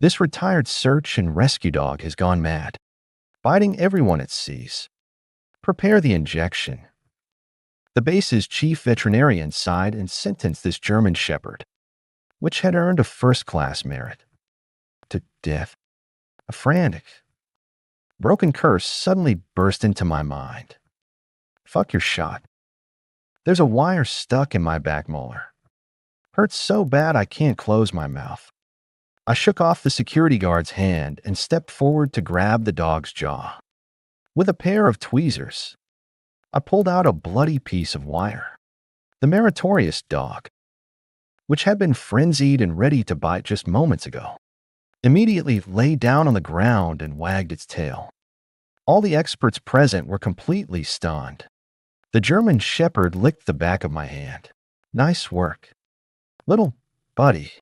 This retired search and rescue dog has gone mad, biting everyone it sees. Prepare the injection. The base's chief veterinarian sighed and sentenced this German Shepherd, which had earned a first-class merit, to death. A frantic, broken curse suddenly burst into my mind. Fuck your shot. There's a wire stuck in my back molar. Hurts so bad I can't close my mouth. I shook off the security guard's hand and stepped forward to grab the dog's jaw. With a pair of tweezers, I pulled out a bloody piece of wire. The meritorious dog, which had been frenzied and ready to bite just moments ago, immediately lay down on the ground and wagged its tail. All the experts present were completely stunned. The German Shepherd licked the back of my hand. Nice work. Little buddy.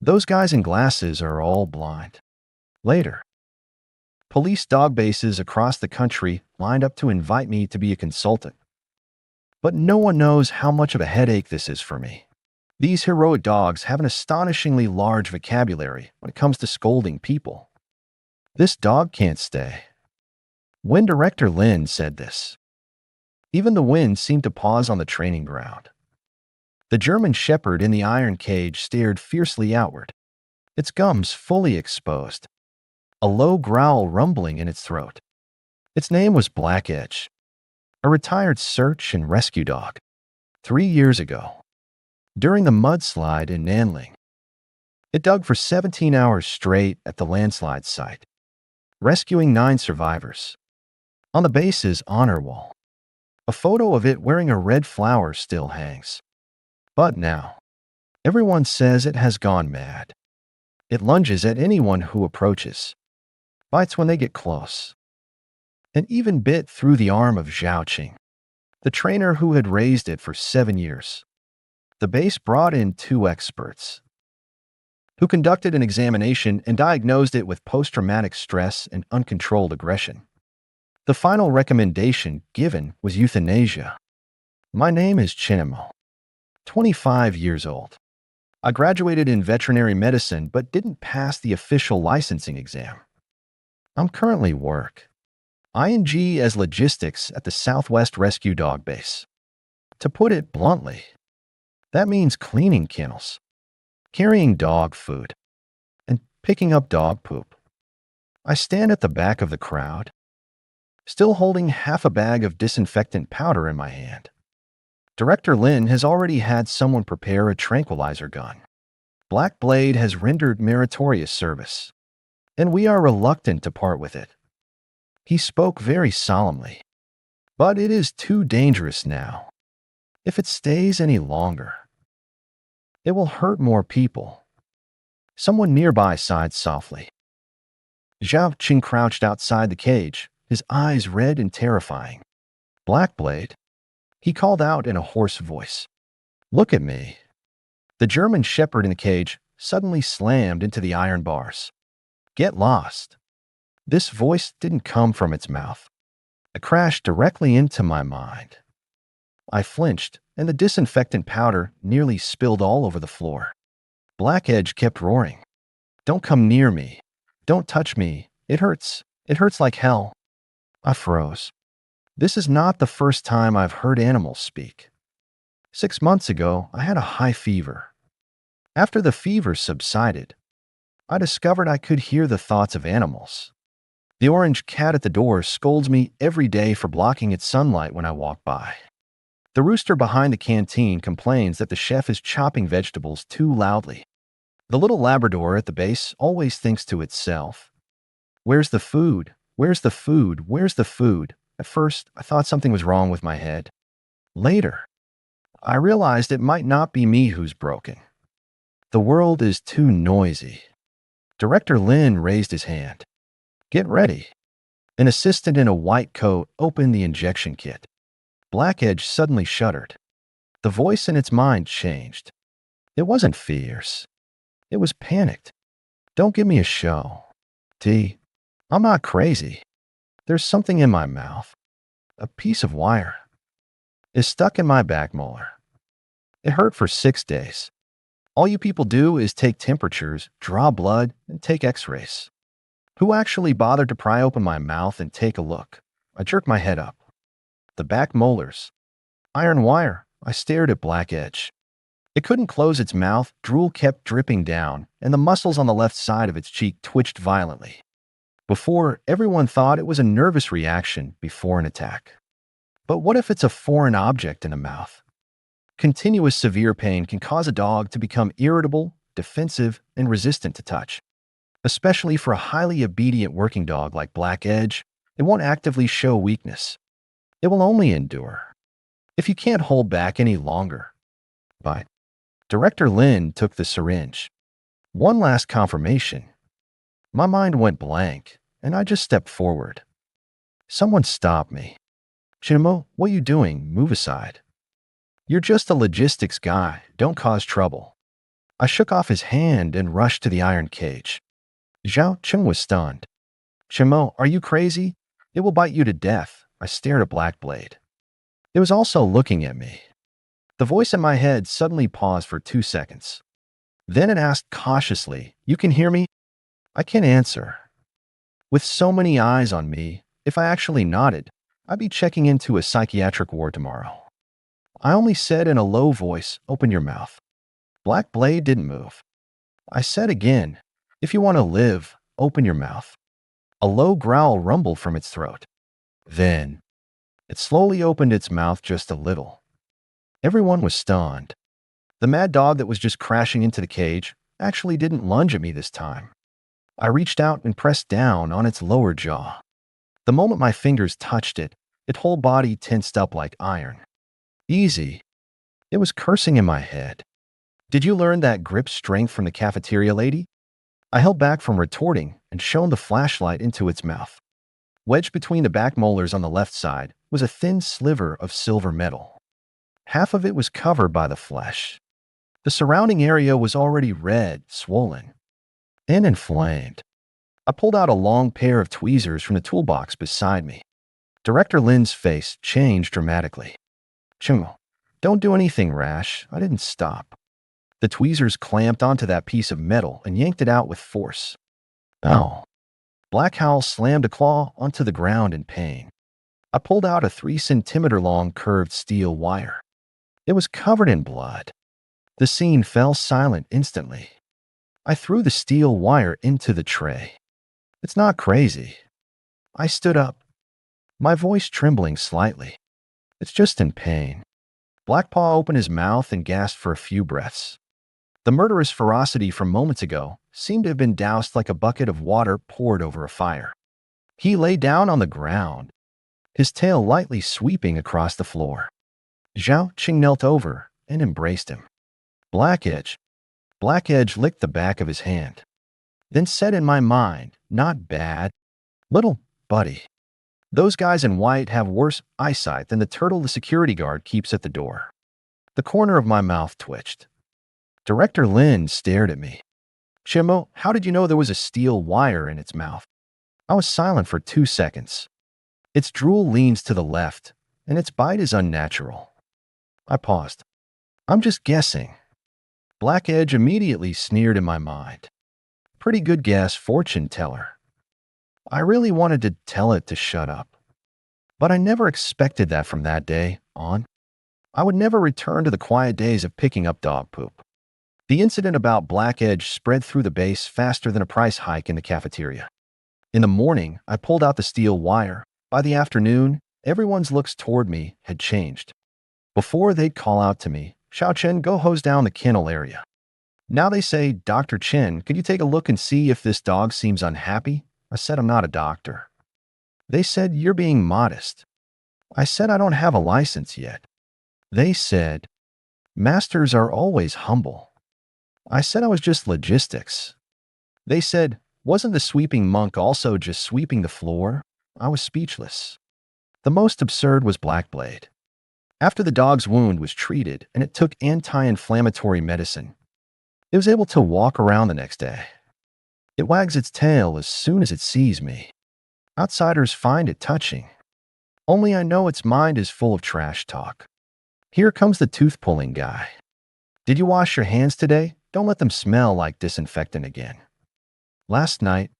Those guys in glasses are all blind. Later, police dog bases across the country lined up to invite me to be a consultant. But no one knows how much of a headache this is for me. These heroic dogs have an astonishingly large vocabulary when it comes to scolding people. This dog can't stay. When Director Lin said this, even the wind seemed to pause on the training ground. The German Shepherd in the iron cage stared fiercely outward, its gums fully exposed, a low growl rumbling in its throat. Its name was Black Edge, a retired search and rescue dog. 3 years ago, during the mudslide in Nanling, it dug for 17 hours straight at the landslide site, rescuing 9 survivors. On the base's honor wall, a photo of it wearing a red flower still hangs. But now, everyone says it has gone mad. It lunges at anyone who approaches, bites when they get close, and even bit through the arm of Zhao Qing, the trainer who had raised it for 7 years. The base brought in 2 experts, who conducted an examination and diagnosed it with post-traumatic stress and uncontrolled aggression. The final recommendation given was euthanasia. My name is Chinemo, 25 years old. I graduated in veterinary medicine but didn't pass the official licensing exam. I'm currently work ING as logistics at the Southwest Rescue Dog Base. To put it bluntly, that means cleaning kennels, carrying dog food, and picking up dog poop. I stand at the back of the crowd, still holding half a bag of disinfectant powder in my hand. Director Lin has already had someone prepare a tranquilizer gun. Black Blade has rendered meritorious service, and we are reluctant to part with it. He spoke very solemnly. But it is too dangerous now. If it stays any longer, it will hurt more people. Someone nearby sighed softly. Zhao Qing crouched outside the cage, his eyes red and terrifying. Black Blade, he called out in a hoarse voice. Look at me. The German Shepherd in the cage suddenly slammed into the iron bars. Get lost. This voice didn't come from its mouth. It crashed directly into my mind. I flinched, and the disinfectant powder nearly spilled all over the floor. Black Edge kept roaring. Don't come near me. Don't touch me. It hurts. It hurts like hell. I froze. This is not the first time I've heard animals speak. 6 months ago, I had a high fever. After the fever subsided, I discovered I could hear the thoughts of animals. The orange cat at the door scolds me every day for blocking its sunlight when I walk by. The rooster behind the canteen complains that the chef is chopping vegetables too loudly. The little Labrador at the base always thinks to itself, "Where's the food? Where's the food? Where's the food?" At first, I thought something was wrong with my head. Later, I realized it might not be me who's broken. The world is too noisy. Director Lin raised his hand. Get ready. An assistant in a white coat opened the injection kit. Black Edge suddenly shuddered. The voice in its mind changed. It wasn't fierce. It was panicked. Don't give me a show. T. I'm not crazy. There's something in my mouth. A piece of wire is stuck in my back molar. It hurt for 6 days. All you people do is take temperatures, draw blood, and take x-rays. Who actually bothered to pry open my mouth and take a look? I jerked my head up. The back molars. Iron wire. I stared at Black Edge. It couldn't close its mouth, drool kept dripping down, and the muscles on the left side of its cheek twitched violently. Before, everyone thought it was a nervous reaction before an attack. But what if it's a foreign object in the mouth? Continuous severe pain can cause a dog to become irritable, defensive, and resistant to touch. Especially for a highly obedient working dog like Black Edge, it won't actively show weakness. It will only endure. If you can't hold back any longer. But Director Lin took the syringe. One last confirmation. My mind went blank, and I just stepped forward. Someone stopped me. Chinmo, what are you doing? Move aside. You're just a logistics guy. Don't cause trouble. I shook off his hand and rushed to the iron cage. Zhao Cheng was stunned. Chinmo, are you crazy? It will bite you to death. I stared at Black Blade. It was also looking at me. The voice in my head suddenly paused for 2 seconds. Then it asked cautiously, "You can hear me?" I can't answer. With so many eyes on me, if I actually nodded, I'd be checking into a psychiatric ward tomorrow. I only said in a low voice, "Open your mouth." Black Blade didn't move. I said again, "If you want to live, open your mouth." A low growl rumbled from its throat. Then, it slowly opened its mouth just a little. Everyone was stunned. The mad dog that was just crashing into the cage actually didn't lunge at me this time. I reached out and pressed down on its lower jaw. The moment my fingers touched it, its whole body tensed up like iron. Easy. It was cursing in my head. Did you learn that grip strength from the cafeteria lady? I held back from retorting and shone the flashlight into its mouth. Wedged between the back molars on the left side was a thin sliver of silver metal. Half of it was covered by the flesh. The surrounding area was already red, swollen, and inflamed. I pulled out a long pair of tweezers from the toolbox beside me. Director Lin's face changed dramatically. Chungo, don't do anything rash. I didn't stop. The tweezers clamped onto that piece of metal and yanked it out with force. Ow. Black Howl slammed a claw onto the ground in pain. I pulled out a 3-centimeter long curved steel wire. It was covered in blood. The scene fell silent instantly. I threw the steel wire into the tray. It's not crazy. I stood up, my voice trembling slightly. It's just in pain. Blackpaw opened his mouth and gasped for a few breaths. The murderous ferocity from moments ago seemed to have been doused like a bucket of water poured over a fire. He lay down on the ground, his tail lightly sweeping across the floor. Zhao Qing knelt over and embraced him. Black Edge licked the back of his hand, then said in my mind, "Not bad. Little buddy. Those guys in white have worse eyesight than the turtle the security guard keeps at the door." The corner of my mouth twitched. Director Lin stared at me. "Chimo, how did you know there was a steel wire in its mouth?" I was silent for 2 seconds. Its drool leans to the left, and its bite is unnatural. I paused. "I'm just guessing." Black Edge immediately sneered in my mind. "Pretty good guess, fortune teller." I really wanted to tell it to shut up. But I never expected that from that day on. I would never return to the quiet days of picking up dog poop. The incident about Black Edge spread through the base faster than a price hike in the cafeteria. In the morning, I pulled out the steel wire. By the afternoon, everyone's looks toward me had changed. Before, they'd call out to me, "Xiao Chen, go hose down the kennel area." Now they say, "Dr. Chen, could you take a look and see if this dog seems unhappy?" I said I'm not a doctor. They said, "You're being modest." I said I don't have a license yet. They said, "Masters are always humble." I said I was just logistics. They said, "Wasn't the sweeping monk also just sweeping the floor?" I was speechless. The most absurd was Black Blade. After the dog's wound was treated and it took anti-inflammatory medicine, it was able to walk around the next day. It wags its tail as soon as it sees me. Outsiders find it touching. Only I know its mind is full of trash talk. Here comes the tooth-pulling guy. "Did you wash your hands today?" Don't let them smell like disinfectant again. Last night,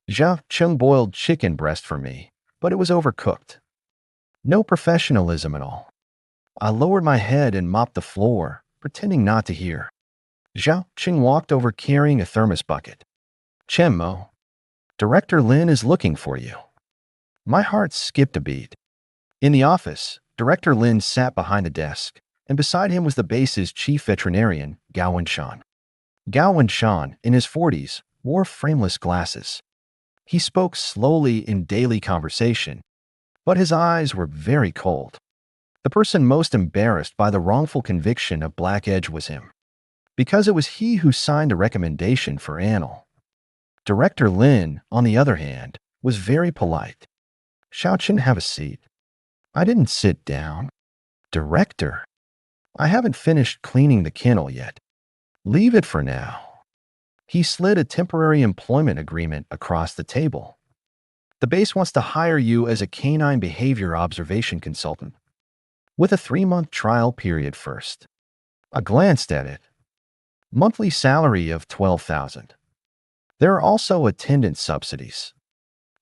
Jia Chung boiled chicken breast for me, but it was overcooked. No professionalism at all. I lowered my head and mopped the floor, pretending not to hear. Zhao Qing walked over carrying a thermos bucket. Chen Mo, Director Lin is looking for you. My heart skipped a beat. In the office, Director Lin sat behind a desk, and beside him was the base's chief veterinarian, Gao Wenshan. Gao Wenshan, in his 40s, wore frameless glasses. He spoke slowly in daily conversation, but his eyes were very cold. The person most embarrassed by the wrongful conviction of Black Edge was him, because it was he who signed a recommendation for Annel. Director Lin, on the other hand, was very polite. Xiaoqin, have a seat. I didn't sit down. Director, I haven't finished cleaning the kennel yet. Leave it for now. He slid a temporary employment agreement across the table. The base wants to hire you as a canine behavior observation consultant, with a 3-month trial period first. I glanced at it. Monthly salary of $12,000. There are also attendance subsidies.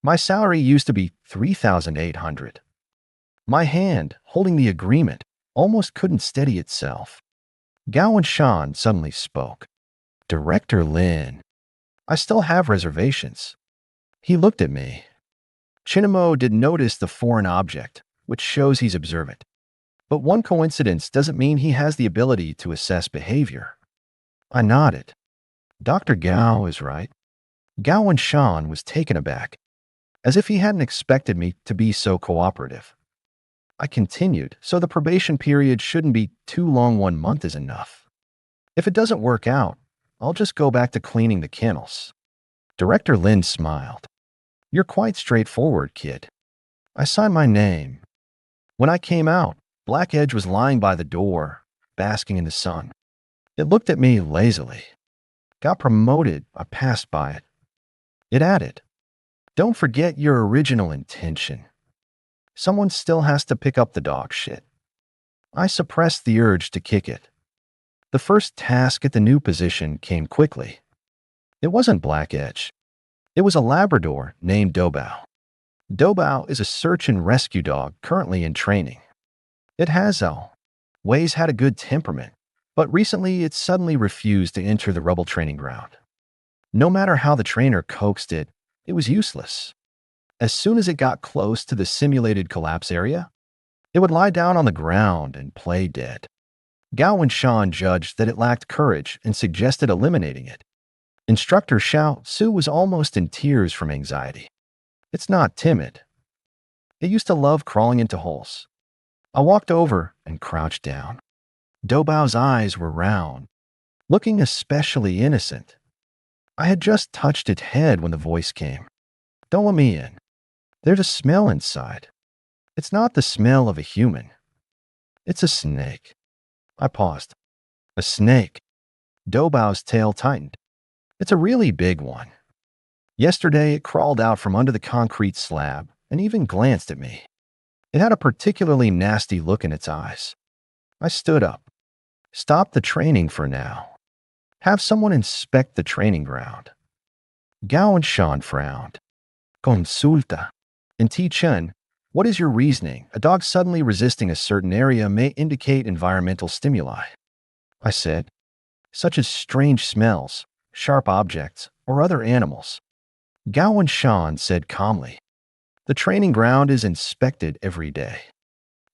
My salary used to be $3,800. My hand, holding the agreement, almost couldn't steady itself. Gao Wenshan suddenly spoke. Director Lin, I still have reservations. He looked at me. Chinamo did notice the foreign object, which shows he's observant. But one coincidence doesn't mean he has the ability to assess behavior. I nodded. Dr. Gao is right. Gao Wenshan was taken aback, as if he hadn't expected me to be so cooperative. I continued, so the probation period shouldn't be too long. 1 month is enough. If it doesn't work out, I'll just go back to cleaning the kennels. Director Lin smiled. You're quite straightforward, kid. I signed my name. When I came out, Black Edge was lying by the door, basking in the sun. It looked at me lazily. Got promoted, I passed by it. It added, don't forget your original intention. Someone still has to pick up the dog shit. I suppressed the urge to kick it. The first task at the new position came quickly. It wasn't Black Edge. It was a Labrador named Dobao. Dobao is a search and rescue dog currently in training. It has always had a good temperament, but recently it suddenly refused to enter the rubble training ground. No matter how the trainer coaxed it, it was useless. As soon as it got close to the simulated collapse area, it would lie down on the ground and play dead. Gao Wenshan judged that it lacked courage and suggested eliminating it. Instructor Xiao Su was almost in tears from anxiety. It's not timid. It used to love crawling into holes. I walked over and crouched down. Dobao's eyes were round, looking especially innocent. I had just touched its head when the voice came. Don't let me in. There's a smell inside. It's not the smell of a human. It's a snake. I paused. A snake. Dobao's tail tightened. It's a really big one. Yesterday, it crawled out from under the concrete slab and even glanced at me. It had a particularly nasty look in its eyes. I stood up. Stop the training for now. Have someone inspect the training ground. Gao Wenshan frowned. Consulta. In Ti-Chen, what is your reasoning? A dog suddenly resisting a certain area may indicate environmental stimuli. I said, such as strange smells, sharp objects, or other animals. Gao Wenshan said calmly, the training ground is inspected every day.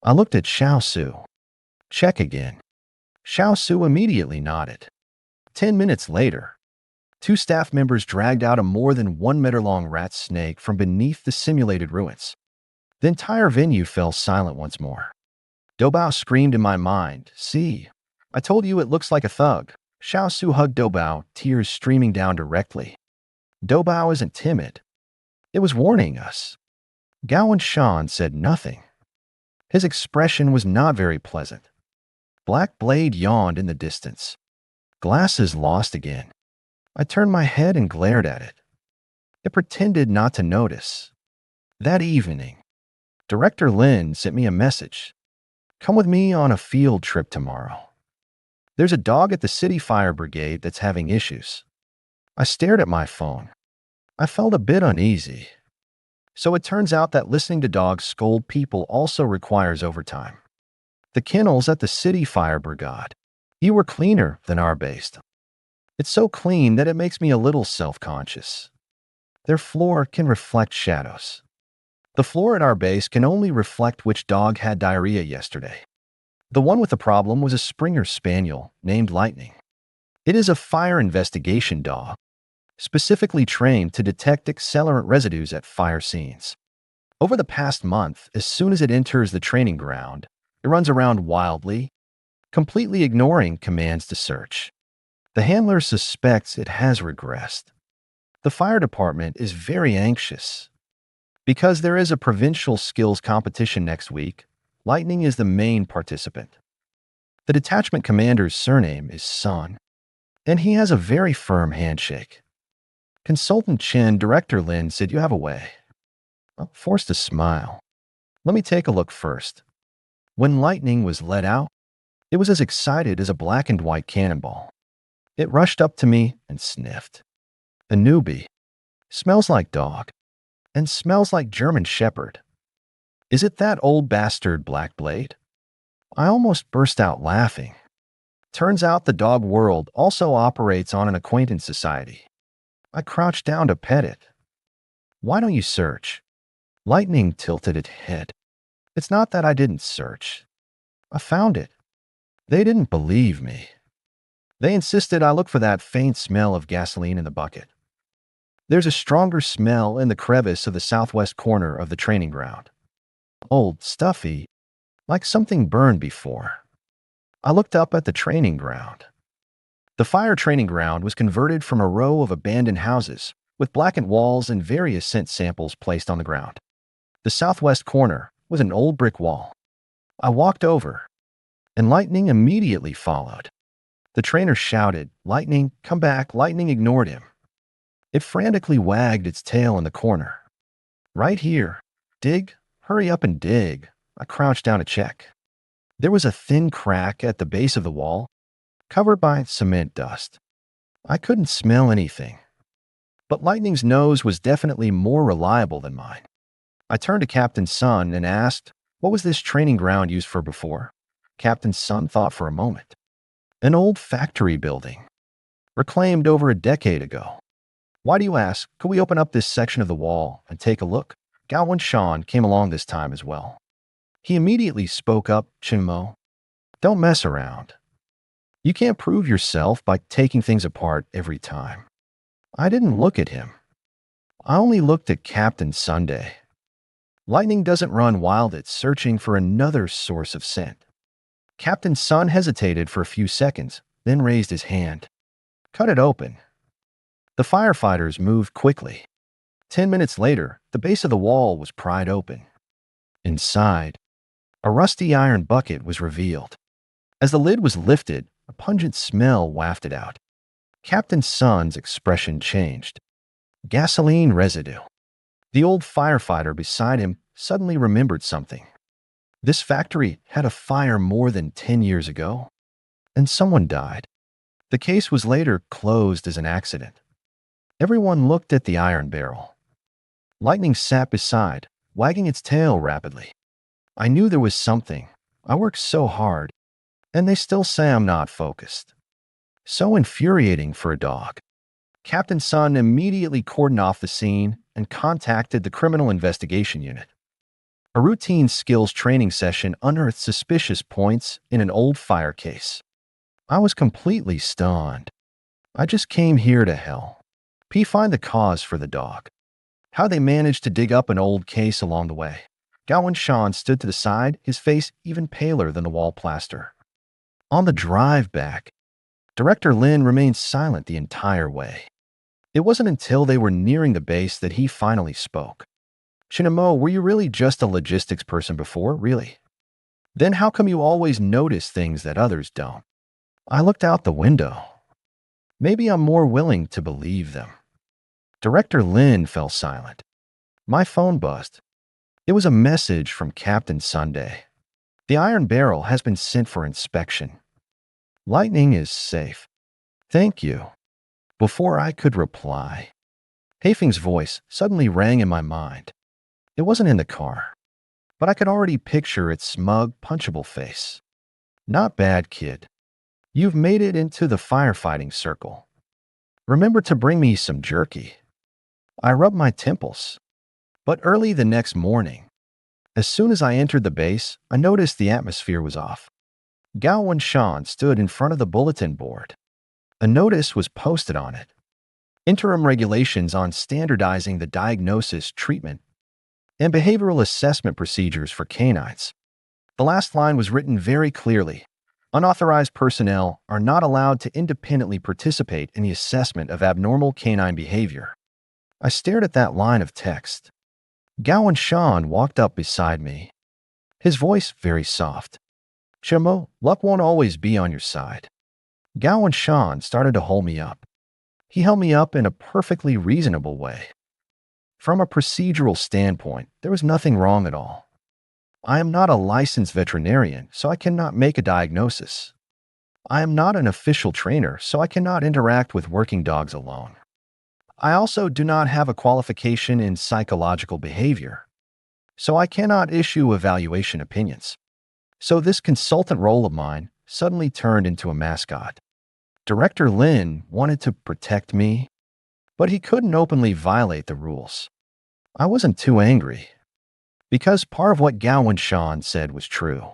I looked at Xiao Su. Check again. Xiao Su immediately nodded. 10 minutes later, 2 staff members dragged out a more than 1 meter long rat snake from beneath the simulated ruins. The entire venue fell silent once more. Dobao screamed in my mind, see, I told you it looks like a thug. Xiao Su hugged Dobao, tears streaming down directly. Dobao isn't timid. It was warning us. Gao Wenshan said nothing. His expression was not very pleasant. Black Blade yawned in the distance. Glasses lost again. I turned my head and glared at it. It pretended not to notice. That evening, Director Lin sent me a message. Come with me on a field trip tomorrow. There's a dog at the city fire brigade that's having issues. I stared at my phone. I felt a bit uneasy. So it turns out that listening to dogs scold people also requires overtime. The kennels at the city fire brigade. You were cleaner than our base. It's so clean that it makes me a little self-conscious. Their floor can reflect shadows. The floor at our base can only reflect which dog had diarrhea yesterday. The one with the problem was a Springer Spaniel named Lightning. It is a fire investigation dog, specifically trained to detect accelerant residues at fire scenes. Over the past month, as soon as it enters the training ground, it runs around wildly, completely ignoring commands to search. The handler suspects it has regressed. The fire department is very anxious. Because there is a provincial skills competition next week, Lightning is the main participant. The detachment commander's surname is Sun, and he has a very firm handshake. Consultant Chen, Director Lin said you have a way. Forced to smile. Let me take a look first. When Lightning was let out, it was as excited as a black and white cannonball. It rushed up to me and sniffed. A newbie. Smells like dog. And smells like German Shepherd. Is it that old bastard Black Blade? I almost burst out laughing. Turns out the dog world also operates on an acquaintance society. I crouched down to pet it. Why don't you search? Lightning tilted its head. It's not that I didn't search. I found it. They didn't believe me. They insisted I look for that faint smell of gasoline in the bucket. There's a stronger smell in the crevice of the southwest corner of the training ground. Old, stuffy, like something burned before. I looked up at the training ground. The fire training ground was converted from a row of abandoned houses with blackened walls and various scent samples placed on the ground. The southwest corner was an old brick wall. I walked over, and Lightning immediately followed. The trainer shouted, "Lightning, come back!" Lightning ignored him. It frantically wagged its tail in the corner. Right here. Dig. Hurry up and dig. I crouched down to check. There was a thin crack at the base of the wall, covered by cement dust. I couldn't smell anything. But Lightning's nose was definitely more reliable than mine. I turned to Captain Sun and asked, what was this training ground used for before? Captain Sun thought for a moment. An old factory building, reclaimed over a decade ago. Why do you ask? Could we open up this section of the wall and take a look? Gao Shan came along this time as well. He immediately spoke up, Chinmo. Don't mess around. You can't prove yourself by taking things apart every time. I didn't look at him. I only looked at Captain Sunday. Lightning doesn't run wild at searching for another source of scent. Captain Sun hesitated for a few seconds, then raised his hand. Cut it open. The firefighters moved quickly. 10 minutes later, the base of the wall was pried open. Inside, a rusty iron bucket was revealed. As the lid was lifted, a pungent smell wafted out. Captain Sun's expression changed. Gasoline residue. The old firefighter beside him suddenly remembered something. This factory had a fire more than 10 years ago, and someone died. The case was later closed as an accident. Everyone looked at the iron barrel. Lightning sat beside, wagging its tail rapidly. I knew there was something. I worked so hard, and they still say I'm not focused. So infuriating for a dog. Captain Sun immediately cordoned off the scene and contacted the Criminal Investigation Unit. A routine skills training session unearthed suspicious points in an old fire case. I was completely stunned. I just came here to help. Find the cause for the dog. How they managed to dig up an old case along the way. Gao Shan stood to the side, his face even paler than the wall plaster. On the drive back, Director Lin remained silent the entire way. It wasn't until they were nearing the base that he finally spoke. Shinamo, were you really just a logistics person before? Really? Then how come you always notice things that others don't? I looked out the window. Maybe I'm more willing to believe them. Director Lin fell silent. My phone buzzed. It was a message from Captain Sunday. The iron barrel has been sent for inspection. Lightning is safe. Thank you. Before I could reply, Hafing's voice suddenly rang in my mind. It wasn't in the car, but I could already picture its smug, punchable face. Not bad, kid. You've made it into the firefighting circle. Remember to bring me some jerky. I rubbed my temples. But early the next morning, as soon as I entered the base, I noticed the atmosphere was off. Gao Wenshan stood in front of the bulletin board. A notice was posted on it. Interim regulations on standardizing the diagnosis, treatment, and behavioral assessment procedures for canines. The last line was written very clearly. Unauthorized personnel are not allowed to independently participate in the assessment of abnormal canine behavior. I stared at that line of text. Gao Wenshan walked up beside me, his voice very soft. Chimo, luck won't always be on your side. Gao Wenshan started to hold me up. He held me up in a perfectly reasonable way. From a procedural standpoint, there was nothing wrong at all. I am not a licensed veterinarian, so I cannot make a diagnosis. I am not an official trainer, so I cannot interact with working dogs alone. I also do not have a qualification in psychological behavior, so I cannot issue evaluation opinions. So this consultant role of mine suddenly turned into a mascot. Director Lin wanted to protect me, but he couldn't openly violate the rules. I wasn't too angry, because part of what Gao Wenshan said was true.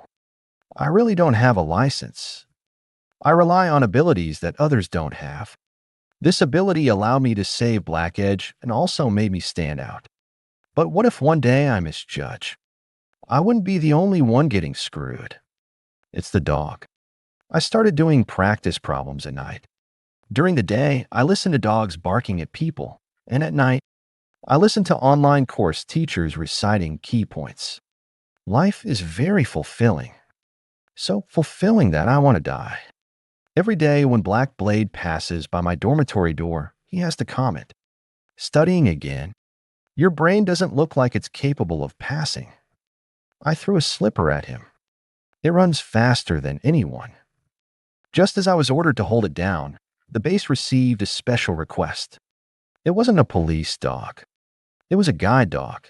I really don't have a license. I rely on abilities that others don't have. This ability allowed me to save Black Edge and also made me stand out. But what if one day I misjudge? I wouldn't be the only one getting screwed. It's the dog. I started doing practice problems at night. During the day, I listened to dogs barking at people, and at night, I listened to online course teachers reciting key points. Life is very fulfilling. So fulfilling that I want to die. Every day when Black Blade passes by my dormitory door, he has to comment. Studying again. Your brain doesn't look like it's capable of passing. I threw a slipper at him. It runs faster than anyone. Just as I was ordered to hold it down, the base received a special request. It wasn't a police dog. It was a guide dog.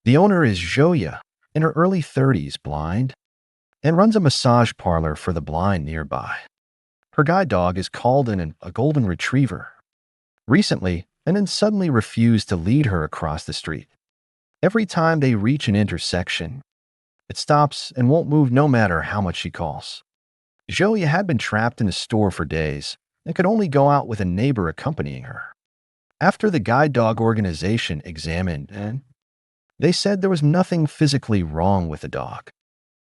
The owner is Joya, in her early 30s, blind, and runs a massage parlor for the blind nearby. Her guide dog is called a golden retriever. Recently, Anan suddenly refused to lead her across the street. Every time they reach an intersection, it stops and won't move no matter how much she calls. Joya had been trapped in a store for days and could only go out with a neighbor accompanying her. After the guide dog organization examined Anan, they said there was nothing physically wrong with the dog.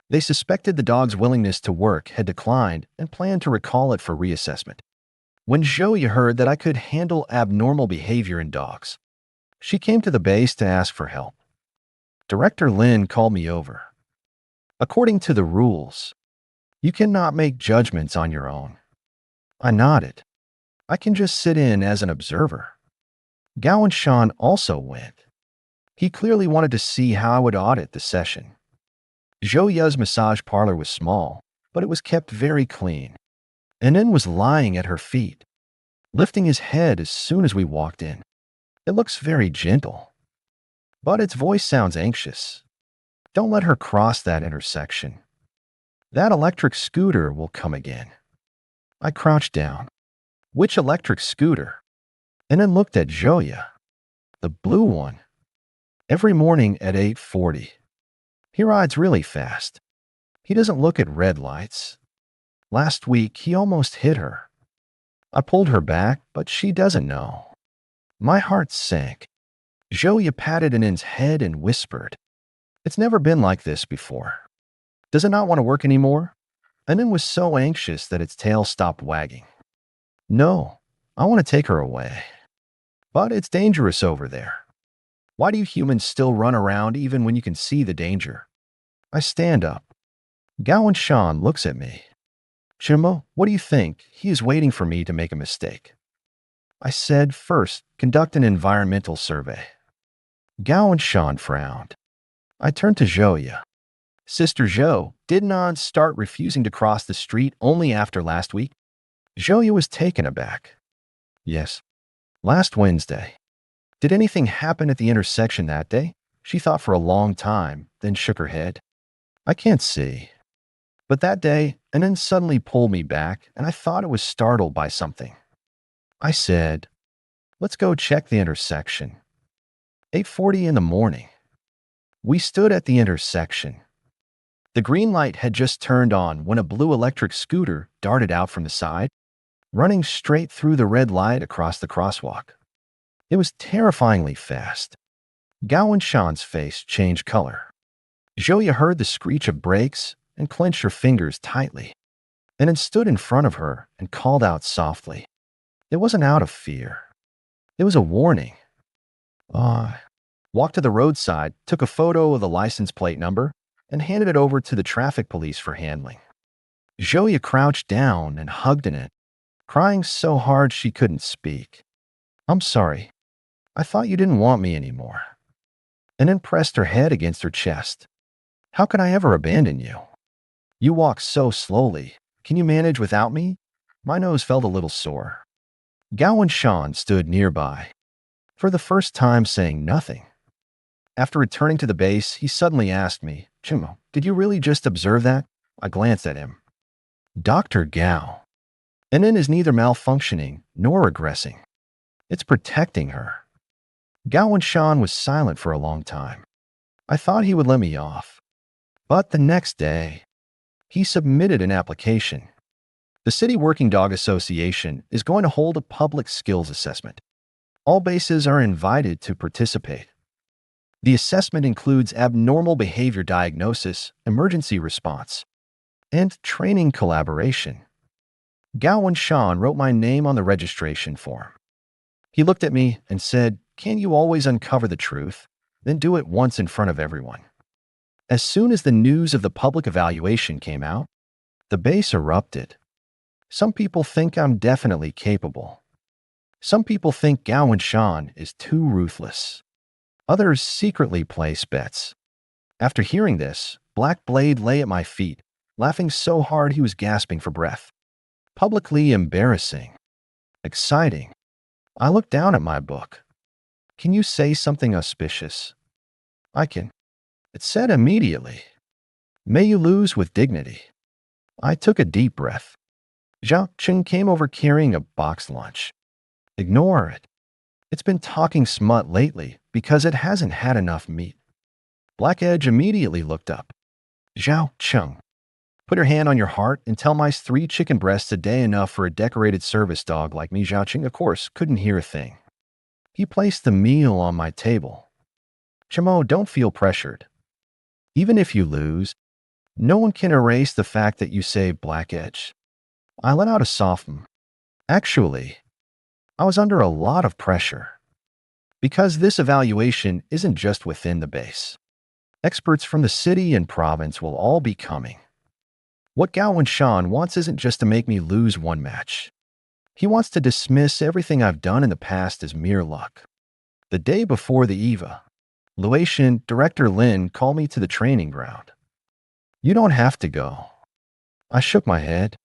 They suspected the dog's willingness to work had declined and planned to recall it for reassessment. When Joya heard that I could handle abnormal behavior in dogs, she came to the base to ask for help. Director Lin called me over. According to the rules, you cannot make judgments on your own. I nodded. I can just sit in as an observer. Gao Wenshan also went. He clearly wanted to see how I would audit the session. Joya's massage parlor was small, but it was kept very clean. Anan was lying at her feet, lifting his head as soon as we walked in. It looks very gentle, but its voice sounds anxious. Don't let her cross that intersection. That electric scooter will come again. I crouched down. Which electric scooter? Anan looked at Joya. The blue one. Every morning at 8:40. He rides really fast. He doesn't look at red lights. Last week, he almost hit her. I pulled her back, but she doesn't know. My heart sank. Joya patted Anan's head and whispered, "It's never been like this before. Does it not want to work anymore?" Anan was so anxious that its tail stopped wagging. "No, I want to take her away. But it's dangerous over there. Why do you humans still run around even when you can see the danger?" I stand up. Gao Wenshan looks at me. "Chimo, what do you think? He is waiting for me to make a mistake." I said, "First, conduct an environmental survey." Gao Wenshan frowned. I turned to Joya. Sister Zhou did not start refusing to cross the street only after last week. Zhou was taken aback. Yes, last Wednesday. Did anything happen at the intersection that day? She thought for a long time, then shook her head. I can't see. But that day, and then suddenly pulled me back, and I thought it was startled by something. I said, let's go check the intersection. 8:40 in the morning. We stood at the intersection. The green light had just turned on when a blue electric scooter darted out from the side, running straight through the red light across the crosswalk. It was terrifyingly fast. Gao Wenshan's face changed color. Zhou heard the screech of brakes and clenched her fingers tightly, and then stood in front of her and called out softly. It wasn't out of fear. It was a warning. Walked to the roadside, took a photo of the license plate number, and handed it over to the traffic police for handling. Zhou crouched down and hugged in it, crying so hard she couldn't speak. I'm sorry. I thought you didn't want me anymore. And then pressed her head against her chest. How could I ever abandon you? You walk so slowly. Can you manage without me? My nose felt a little sore. Gao Wenshan stood nearby, for the first time saying nothing. After returning to the base, he suddenly asked me, Chimo, did you really just observe that? I glanced at him. Dr. Gao. NN is neither malfunctioning nor regressing. It's protecting her. Gao Wenshan was silent for a long time. I thought he would let me off. But the next day, he submitted an application. The City Working Dog Association is going to hold a public skills assessment. All bases are invited to participate. The assessment includes abnormal behavior diagnosis, emergency response, and training collaboration. Gao Wenshan wrote my name on the registration form. He looked at me and said, "Can you always uncover the truth? Then do it once in front of everyone." As soon as the news of the public evaluation came out, the base erupted. Some people think I'm definitely capable. Some people think Gao Wenshan is too ruthless. Others secretly place bets. After hearing this, Black Blade lay at my feet, laughing so hard he was gasping for breath. Publicly embarrassing. Exciting. I looked down at my book. Can you say something auspicious? I can. It said immediately. May you lose with dignity. I took a deep breath. Zhao Cheng came over carrying a boxed lunch. Ignore it. It's been talking smut lately because it hasn't had enough meat. Black Edge immediately looked up. Zhao Cheng, put your hand on your heart and tell my 3 chicken breasts a day enough for a decorated service dog like me. Zhao Cheng, of course, couldn't hear a thing. He placed the meal on my table. Chimo, don't feel pressured. Even if you lose, no one can erase the fact that you saved Black Edge. I let out a soft Actually, I was under a lot of pressure. Because this evaluation isn't just within the base. Experts from the city and province will all be coming. What Gao Wenshan wants isn't just to make me lose one match. He wants to dismiss everything I've done in the past as mere luck. The day before the EVA, Luatian Director Lin called me to the training ground. You don't have to go. I shook my head.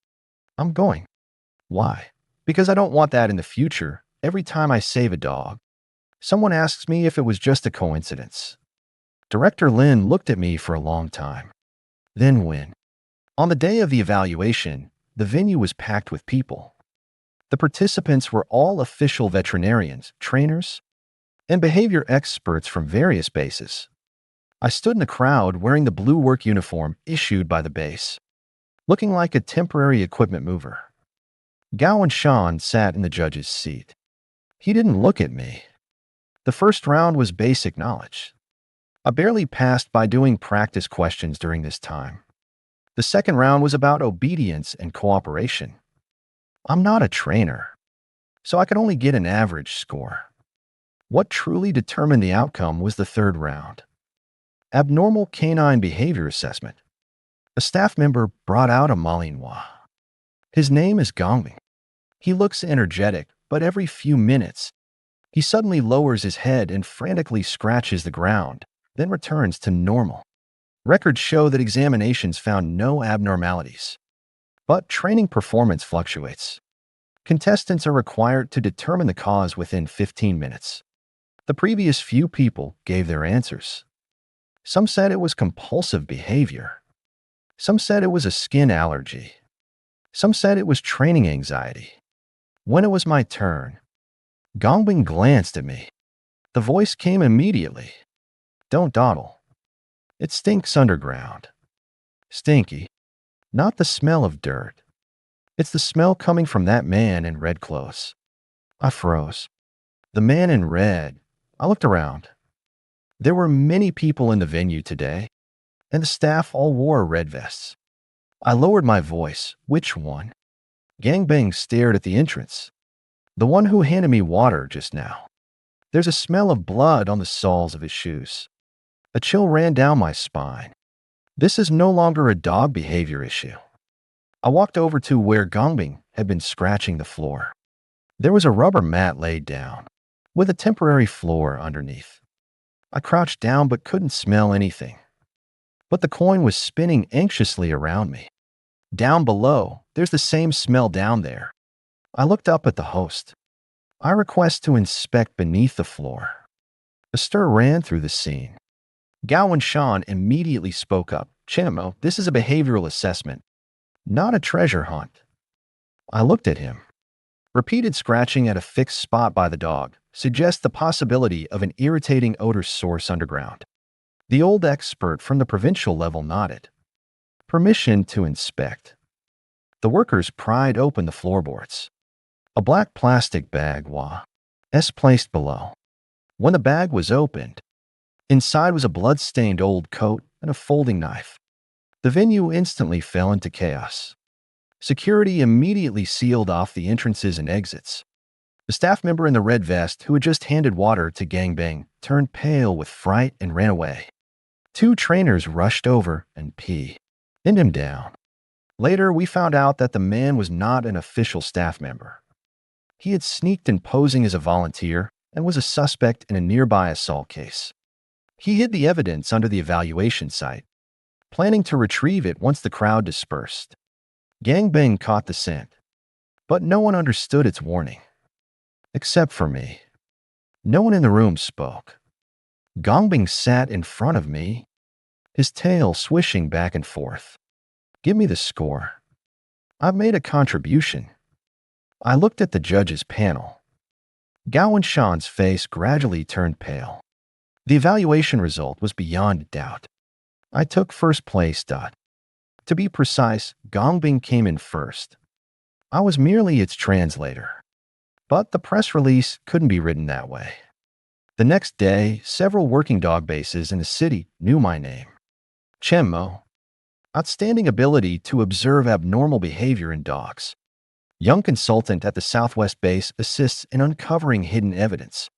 I'm going. Why? Because I don't want that in the future. Every time I save a dog, someone asks me if it was just a coincidence. Director Lin looked at me for a long time. Then when? On the day of the evaluation, the venue was packed with people. The participants were all official veterinarians, trainers, and behavior experts from various bases. I stood in the crowd wearing the blue work uniform issued by the base, looking like a temporary equipment mover. Gao Wenshan sat in the judge's seat. He didn't look at me. The first round was basic knowledge. I barely passed by doing practice questions during this time. The second round was about obedience and cooperation. I'm not a trainer, so I could only get an average score. What truly determined the outcome was the third round. Abnormal canine behavior assessment. A staff member brought out a Malinois. His name is Gongming. He looks energetic, but every few minutes, he suddenly lowers his head and frantically scratches the ground, then returns to normal. Records show that examinations found no abnormalities. But training performance fluctuates. Contestants are required to determine the cause within 15 minutes. The previous few people gave their answers. Some said it was compulsive behavior. Some said it was a skin allergy. Some said it was training anxiety. When it was my turn, Gongbing glanced at me. The voice came immediately. Don't dawdle. It stinks underground. Stinky. Not the smell of dirt. It's the smell coming from that man in red clothes. I froze. The man in red. I looked around. There were many people in the venue today, and the staff all wore red vests. I lowered my voice. Which one? Gangbang stared at the entrance. The one who handed me water just now. There's a smell of blood on the soles of his shoes. A chill ran down my spine. This is no longer a dog behavior issue. I walked over to where Gongbing had been scratching the floor. There was a rubber mat laid down, with a temporary floor underneath. I crouched down but couldn't smell anything. But the coin was spinning anxiously around me. Down below, there's the same smell down there. I looked up at the host. I request to inspect beneath the floor. A stir ran through the scene. Gao and Shan immediately spoke up. Chenmo, this is a behavioral assessment, not a treasure hunt. I looked at him. Repeated scratching at a fixed spot by the dog suggests the possibility of an irritating odor source underground. The old expert from the provincial level nodded. Permission to inspect. The workers pried open the floorboards. A black plastic bag was placed below. When the bag was opened, inside was a blood-stained old coat and a folding knife. The venue instantly fell into chaos. Security immediately sealed off the entrances and exits. The staff member in the red vest who had just handed water to Gangbang turned pale with fright and ran away. Two trainers rushed over and pinned him down. Later, we found out that the man was not an official staff member. He had sneaked in posing as a volunteer and was a suspect in a nearby assault case. He hid the evidence under the evaluation site, planning to retrieve it once the crowd dispersed. Gangbang caught the scent, but no one understood its warning. Except for me. No one in the room spoke. Gongbing sat in front of me, his tail swishing back and forth. Give me the score. I've made a contribution. I looked at the judges' panel. Gao and Shan's face gradually turned pale. The evaluation result was beyond doubt. I took first place. To be precise, Gongbing came in first. I was merely its translator. But the press release couldn't be written that way. The next day, several working dog bases in the city knew my name. Chenmo. Outstanding ability to observe abnormal behavior in dogs. Young consultant at the Southwest base assists in uncovering hidden evidence.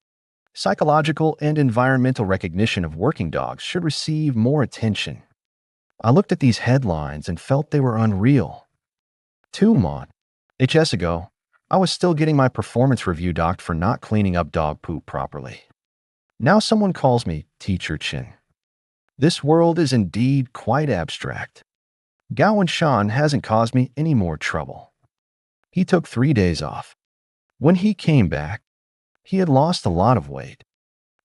Psychological and environmental recognition of working dogs should receive more attention. I looked at these headlines and felt they were unreal. 2 months ago, I was still getting my performance review docked for not cleaning up dog poop properly. Now someone calls me Teacher Chen. This world is indeed quite abstract. Gao and Shan hasn't caused me any more trouble. He took 3 days off. When he came back, he had lost a lot of weight.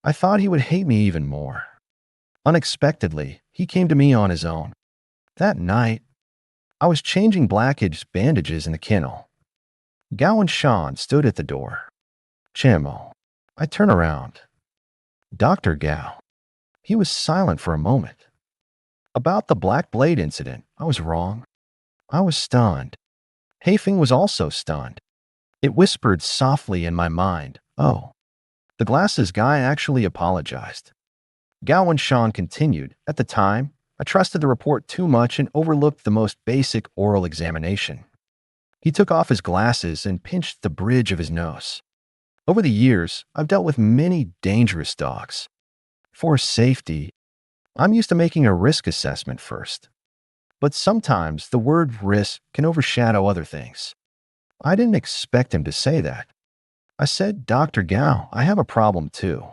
I thought he would hate me even more. Unexpectedly, he came to me on his own. That night, I was changing Blackidge's bandages in the kennel. Gao and Shan stood at the door. Chenmo. I turn around. Dr. Gao. He was silent for a moment. About the Black Blade incident, I was wrong. I was stunned. Haifeng was also stunned. It whispered softly in my mind, oh. The glasses guy actually apologized. Gao and Shan continued. At the time, I trusted the report too much and overlooked the most basic oral examination. He took off his glasses and pinched the bridge of his nose. Over the years, I've dealt with many dangerous dogs. For safety, I'm used to making a risk assessment first. But sometimes the word risk can overshadow other things. I didn't expect him to say that. I said, Dr. Gao, I have a problem too.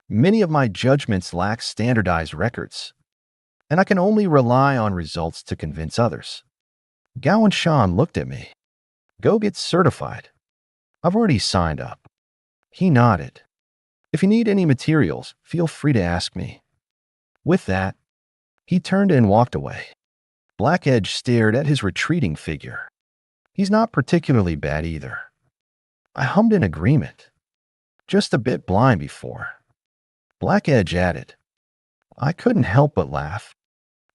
Many of my judgments lack standardized records. and I can only rely on results to convince others. Gao and Shan looked at me. Go get certified. I've already signed up. He nodded. If you need any materials, feel free to ask me. With that, he turned and walked away. Black Edge stared at his retreating figure. He's not particularly bad either. I hummed in agreement. Just a bit blind before. Black Edge added. I couldn't help but laugh.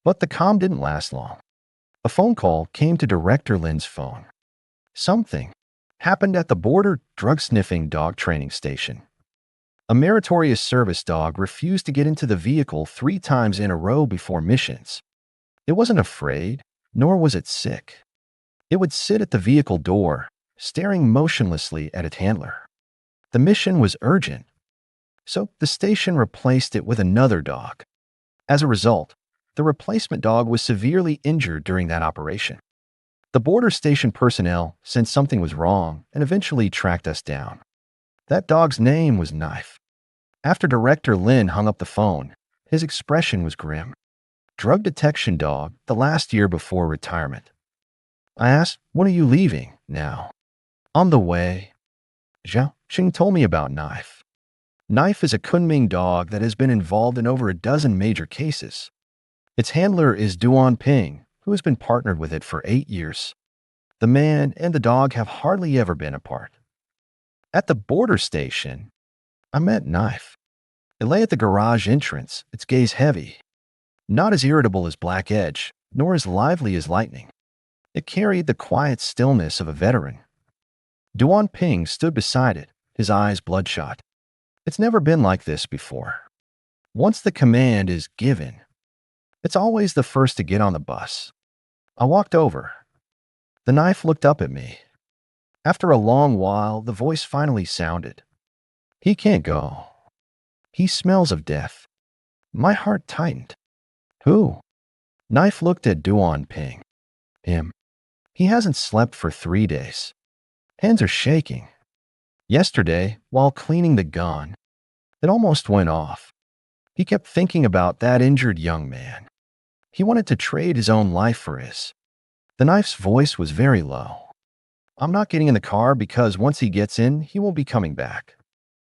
But the calm didn't last long. A phone call came to Director Lin's phone. Something happened at the border drug-sniffing dog training station. A meritorious service dog refused to get into the vehicle 3 times in a row before missions. It wasn't afraid, nor was it sick. It would sit at the vehicle door, staring motionlessly at its handler. The mission was urgent, so the station replaced it with another dog. As a result, the replacement dog was severely injured during that operation. The border station personnel sensed something was wrong and eventually tracked us down. That dog's name was Knife. After Director Lin hung up the phone, his expression was grim. Drug detection dog the last year before retirement. I asked, when are you leaving now? On the way. Zhao Xing told me about Knife. Knife is a Kunming dog that has been involved in over a dozen major cases. Its handler is Duan Ping, who has been partnered with it for 8 years. The man and the dog have hardly ever been apart. At the border station, I met Knife. It lay at the garage entrance, its gaze heavy. Not as irritable as Black Edge, nor as lively as Lightning. It carried the quiet stillness of a veteran. Duan Ping stood beside it, his eyes bloodshot. It's never been like this before. Once the command is given, it's always the first to get on the bus. I walked over. The Knife looked up at me. After a long while, the voice finally sounded. He can't go. He smells of death. My heart tightened. Who? Knife looked at Duan Ping. Him. He hasn't slept for 3 days. Hands are shaking. Yesterday, while cleaning the gun, it almost went off. He kept thinking about that injured young man. He wanted to trade his own life for his. The Knife's voice was very low. I'm not getting in the car because once he gets in, he won't be coming back.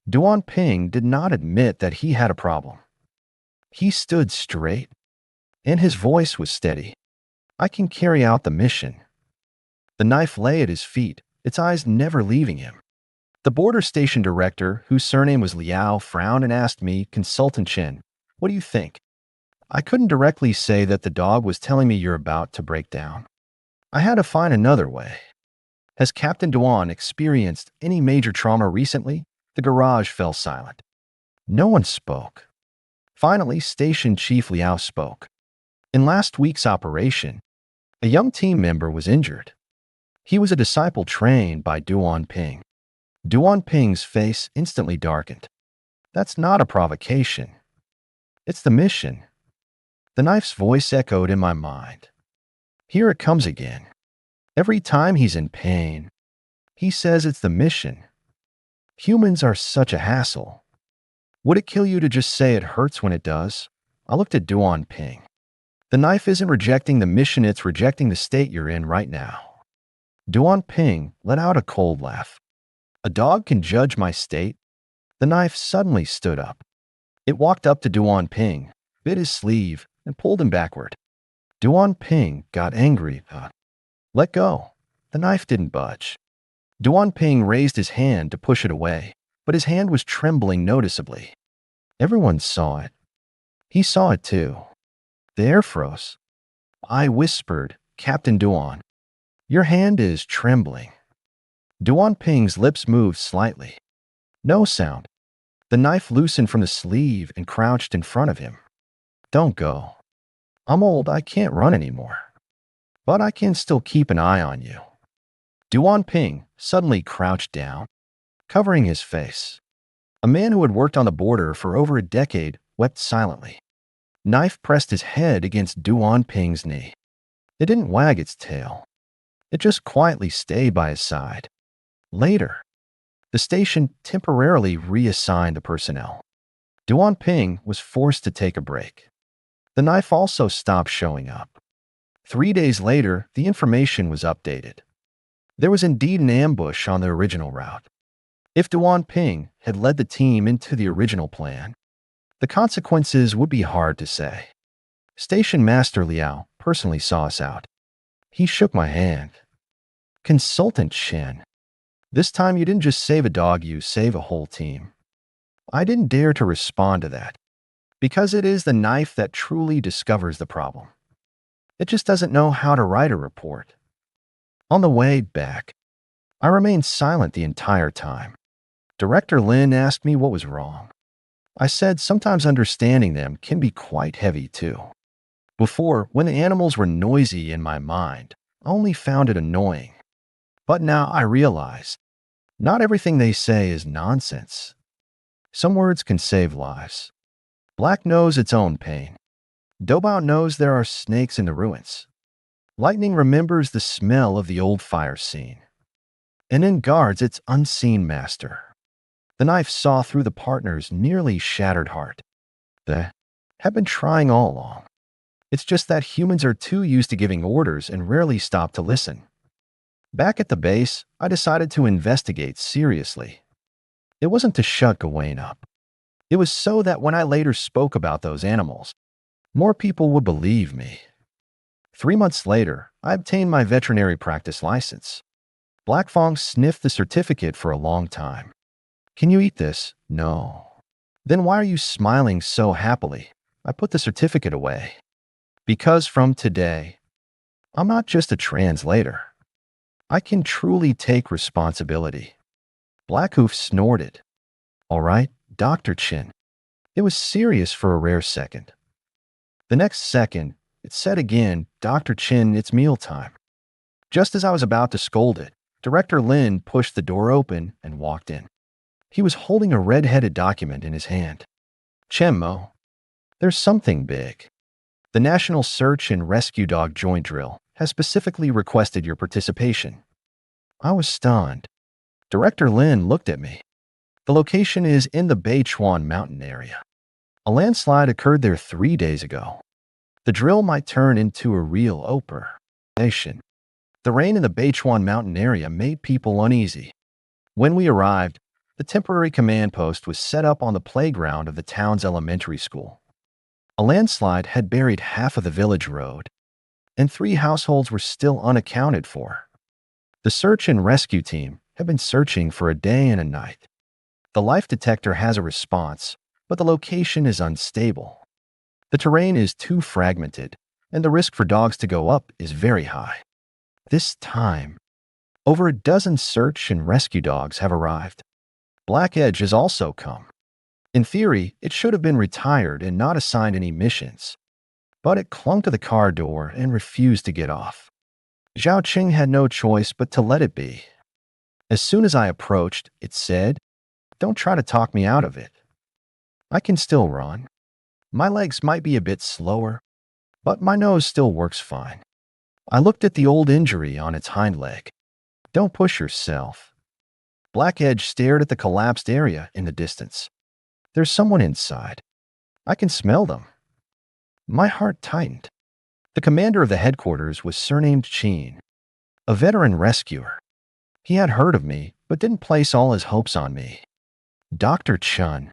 Duan Ping did not admit that he had a problem. He stood straight, and his voice was steady. I can carry out the mission. The Knife lay at his feet, its eyes never leaving him. The border station director, whose surname was Liao, frowned and asked me, Consultant Chen, what do you think? I couldn't directly say that the dog was telling me you're about to break down. I had to find another way. Has Captain Duan experienced any major trauma recently? The garage fell silent. No one spoke. Finally, Station Chief Liao spoke. In last week's operation, a young team member was injured. He was a disciple trained by Duan Ping. Duan Ping's face instantly darkened. That's not a provocation. It's the mission. The Knife's voice echoed in my mind. Here it comes again. Every time he's in pain, he says it's the mission. Humans are such a hassle. Would it kill you to just say it hurts when it does? I looked at Duan Ping. The Knife isn't rejecting the mission, it's rejecting the state you're in right now. Duan Ping let out a cold laugh. A dog can judge my state? The Knife suddenly stood up. It walked up to Duan Ping, bit his sleeve, and pulled him backward. Duan Ping got angry. Let go. The Knife didn't budge. Duan Ping raised his hand to push it away, but his hand was trembling noticeably. Everyone saw it. He saw it too. The air froze. I whispered, Captain Duan, your hand is trembling. Duan Ping's lips moved slightly. No sound. The Knife loosened from the sleeve and crouched in front of him. Don't go. I'm old, I can't run anymore. But I can still keep an eye on you. Duan Ping suddenly crouched down, covering his face. A man who had worked on the border for over a decade wept silently. Knife pressed his head against Duan Ping's knee. It didn't wag its tail. It just quietly stayed by his side. Later, the station temporarily reassigned the personnel. Duan Ping was forced to take a break. The knife also stopped showing up. 3 days later, the information was updated. There was indeed an ambush on the original route. If Duan Ping had led the team into the original plan, the consequences would be hard to say. Station Master Liao personally saw us out. He shook my hand. Consultant Chen, this time you didn't just save a dog, you save a whole team. I didn't dare to respond to that, because it is the knife that truly discovers the problem. It just doesn't know how to write a report. On the way back, I remained silent the entire time. Director Lin asked me what was wrong. I said sometimes understanding them can be quite heavy too. Before, when the animals were noisy in my mind, I only found it annoying. But now I realize, not everything they say is nonsense. Some words can save lives. Black knows its own pain. Dobao knows there are snakes in the ruins. Lightning remembers the smell of the old fire scene. And then guards its unseen master. The knife saw through the partner's nearly shattered heart. They have been trying all along. It's just that humans are too used to giving orders and rarely stop to listen. Back at the base, I decided to investigate seriously. It wasn't to shut Gawain up. It was so that when I later spoke about those animals, more people would believe me. 3 months later, I obtained my veterinary practice license. Black Fong sniffed the certificate for a long time. Can you eat this? No. Then why are you smiling so happily? I put the certificate away. Because from today, I'm not just a translator. I can truly take responsibility. Blackhoof snorted. All right, Dr. Chin. It was serious for a rare second. The next second, it said again, Dr. Chin, it's mealtime. Just as I was about to scold it, Director Lin pushed the door open and walked in. He was holding a red-headed document in his hand. Chen Mo, there's something big. The National Search and Rescue Dog Joint Drill has specifically requested your participation. I was stunned. Director Lin looked at me. The location is in the Beichuan mountain area. A landslide occurred there 3 days ago. The drill might turn into a real operation. The rain in the Beichuan mountain area made people uneasy. When we arrived, the temporary command post was set up on the playground of the town's elementary school. A landslide had buried half of the village road, and 3 households were still unaccounted for. The search and rescue team have been searching for a day and a night. The life detector has a response, but the location is unstable. The terrain is too fragmented, and the risk for dogs to go up is very high. This time, over a dozen search and rescue dogs have arrived. Black Edge has also come. In theory, it should have been retired and not assigned any missions, but it clung to the car door and refused to get off. Zhao Qing had no choice but to let it be. As soon as I approached, it said, "Don't try to talk me out of it. I can still run. My legs might be a bit slower, but my nose still works fine." I looked at the old injury on its hind leg. "Don't push yourself." Black Edge stared at the collapsed area in the distance. There's someone inside. I can smell them. My heart tightened. The commander of the headquarters was surnamed Qin, a veteran rescuer. He had heard of me, but didn't place all his hopes on me. Dr. Chun,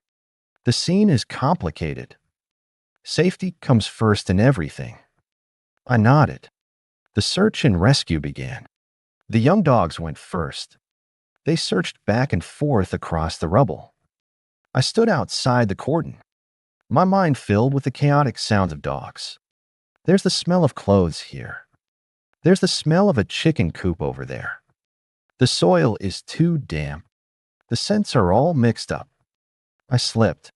the scene is complicated. Safety comes first in everything. I nodded. The search and rescue began. The young dogs went first. They searched back and forth across the rubble. I stood outside the cordon, my mind filled with the chaotic sounds of dogs. There's the smell of clothes here. There's the smell of a chicken coop over there. The soil is too damp. The scents are all mixed up. I slipped.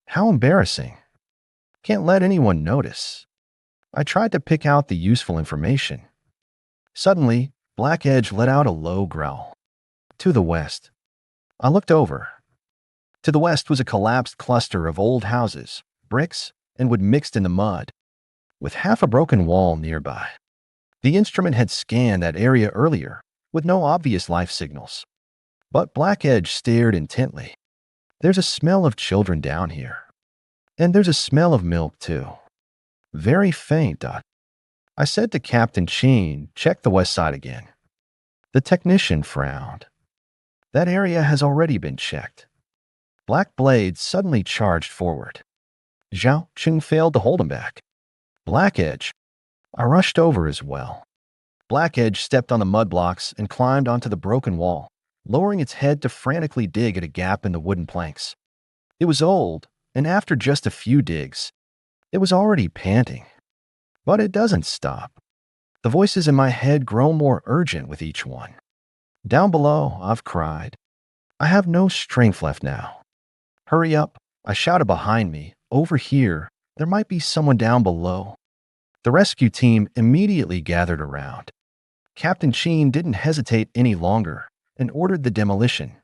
How embarrassing. Can't let anyone notice. I tried to pick out the useful information. Suddenly, Black Edge let out a low growl. To the west. I looked over. To the west was a collapsed cluster of old houses, bricks, and wood mixed in the mud, with half a broken wall nearby. The instrument had scanned that area earlier, with no obvious life signals. But Black Edge stared intently. There's a smell of children down here. And there's a smell of milk, too. Very faint. I said to Captain Sheen, check the west side again. The technician frowned. That area has already been checked. Black Blade suddenly charged forward. Zhao Qing failed to hold him back. Black Edge. I rushed over as well. Black Edge stepped on the mud blocks and climbed onto the broken wall, lowering its head to frantically dig at a gap in the wooden planks. It was old, and after just a few digs, it was already panting. But it doesn't stop. The voices in my head grow more urgent with each one. Down below, I've cried. I have no strength left now. Hurry up, I shouted behind me. Over here, there might be someone down below. The rescue team immediately gathered around. Captain Sheen didn't hesitate any longer and ordered the demolition.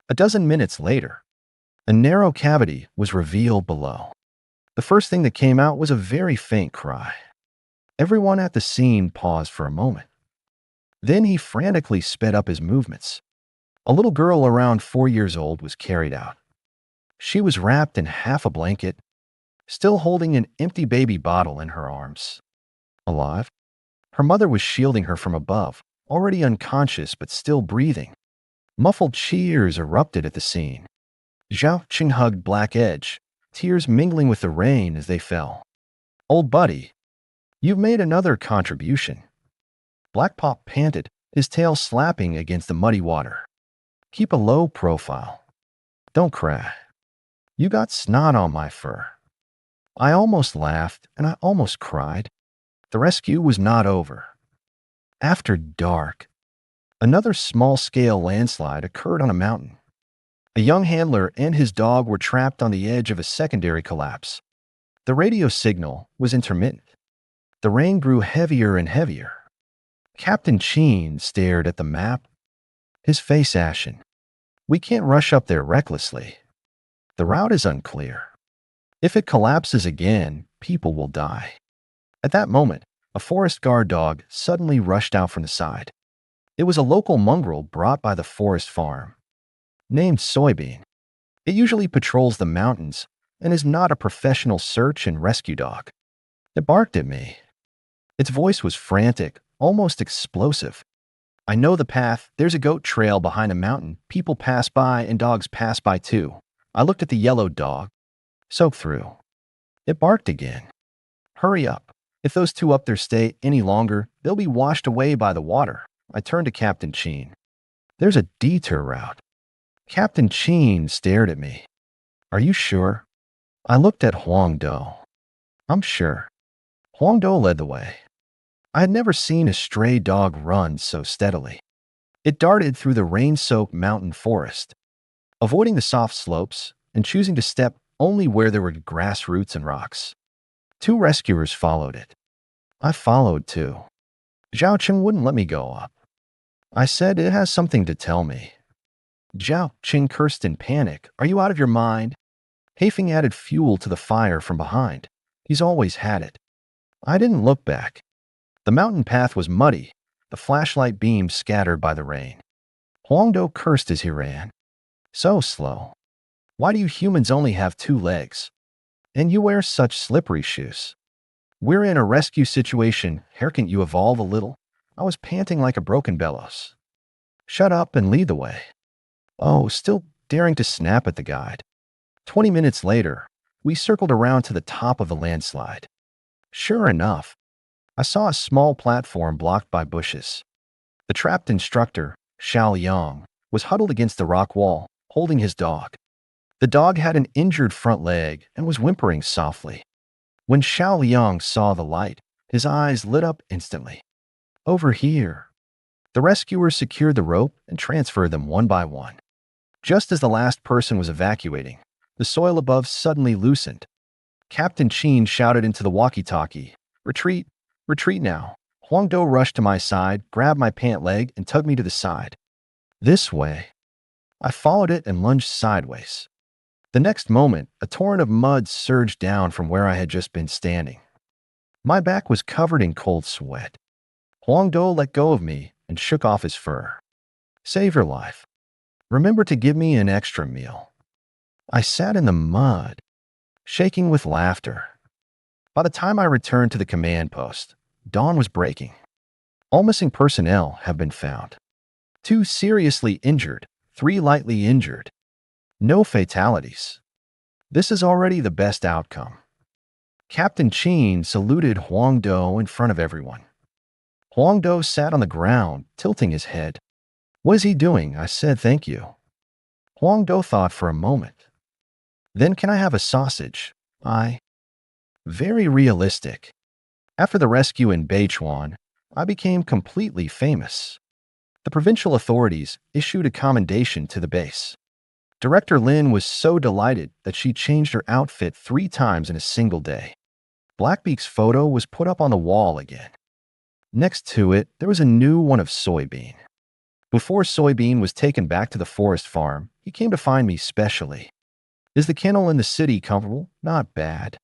A dozen minutes later, a narrow cavity was revealed below. The first thing that came out was a very faint cry. Everyone at the scene paused for a moment. Then he frantically sped up his movements. A little girl around 4 years old was carried out. She was wrapped in half a blanket, still holding an empty baby bottle in her arms. Alive? Her mother was shielding her from above, already unconscious but still breathing. Muffled cheers erupted at the scene. Zhao Qing hugged Black Edge, tears mingling with the rain as they fell. Old buddy, you've made another contribution. Black Pop panted, his tail slapping against the muddy water. Keep a low profile. Don't cry. You got snot on my fur. I almost laughed and I almost cried. The rescue was not over. After dark, another small-scale landslide occurred on a mountain. A young handler and his dog were trapped on the edge of a secondary collapse. The radio signal was intermittent. The rain grew heavier and heavier. Captain Sheen stared at the map, his face ashen. We can't rush up there recklessly. The route is unclear. If it collapses again, people will die. At that moment, a forest guard dog suddenly rushed out from the side. It was a local mongrel brought by the forest farm. Named Soybean. It usually patrols the mountains and is not a professional search and rescue dog. It barked at me. Its voice was frantic, almost explosive. I know the path. There's a goat trail behind a mountain. People pass by and dogs pass by too. I looked at the yellow dog. Soaked through. It barked again. Hurry up. If those two up there stay any longer, they'll be washed away by the water. I turned to Captain Sheen. There's a detour route. Captain Sheen stared at me. Are you sure? I looked at Huang Do. I'm sure. Huang Do led the way. I had never seen a stray dog run so steadily. It darted through the rain-soaked mountain forest, avoiding the soft slopes and choosing to step only where there were grass roots and rocks. 2 rescuers followed it. I followed too. Zhao Qing wouldn't let me go up. I said it has something to tell me. Zhao Qing cursed in panic. Are you out of your mind? Haifeng added fuel to the fire from behind. He's always had it. I didn't look back. The mountain path was muddy, the flashlight beams scattered by the rain. Huang Do cursed as he ran. So slow. Why do you humans only have 2 legs? And you wear such slippery shoes. We're in a rescue situation. Can't you evolve a little? I was panting like a broken bellows. Shut up and lead the way. Oh, still daring to snap at the guide. 20 minutes later, we circled around to the top of the landslide. Sure enough, I saw a small platform blocked by bushes. The trapped instructor, Xiao Yang, was huddled against the rock wall, holding his dog. The dog had an injured front leg and was whimpering softly. When Xiao Yang saw the light, his eyes lit up instantly. Over here. The rescuers secured the rope and transferred them one by one. Just as the last person was evacuating, the soil above suddenly loosened. Captain Sheen shouted into the walkie-talkie, "Retreat! Retreat now!" Huang Do rushed to my side, grabbed my pant leg, and tugged me to the side. This way. I followed it and lunged sideways. The next moment, a torrent of mud surged down from where I had just been standing. My back was covered in cold sweat. Huang Do let go of me and shook off his fur. Save your life. Remember to give me an extra meal. I sat in the mud, shaking with laughter. By the time I returned to the command post, dawn was breaking. All missing personnel have been found. 2 seriously injured, 3 lightly injured. No fatalities. This is already the best outcome. Captain Chin saluted Huang Do in front of everyone. Huang Do sat on the ground, tilting his head. "What is he doing?" I said, "Thank you." Huang Do thought for a moment. "Then can I have a sausage?" Very realistic. After the rescue in Beichuan, I became completely famous. The provincial authorities issued a commendation to the base. Director Lin was so delighted that she changed her outfit 3 times in a single day. Blackbeak's photo was put up on the wall again. Next to it, there was a new one of Soybean. Before Soybean was taken back to the forest farm, he came to find me specially. "Is the kennel in the city comfortable?" "Not bad."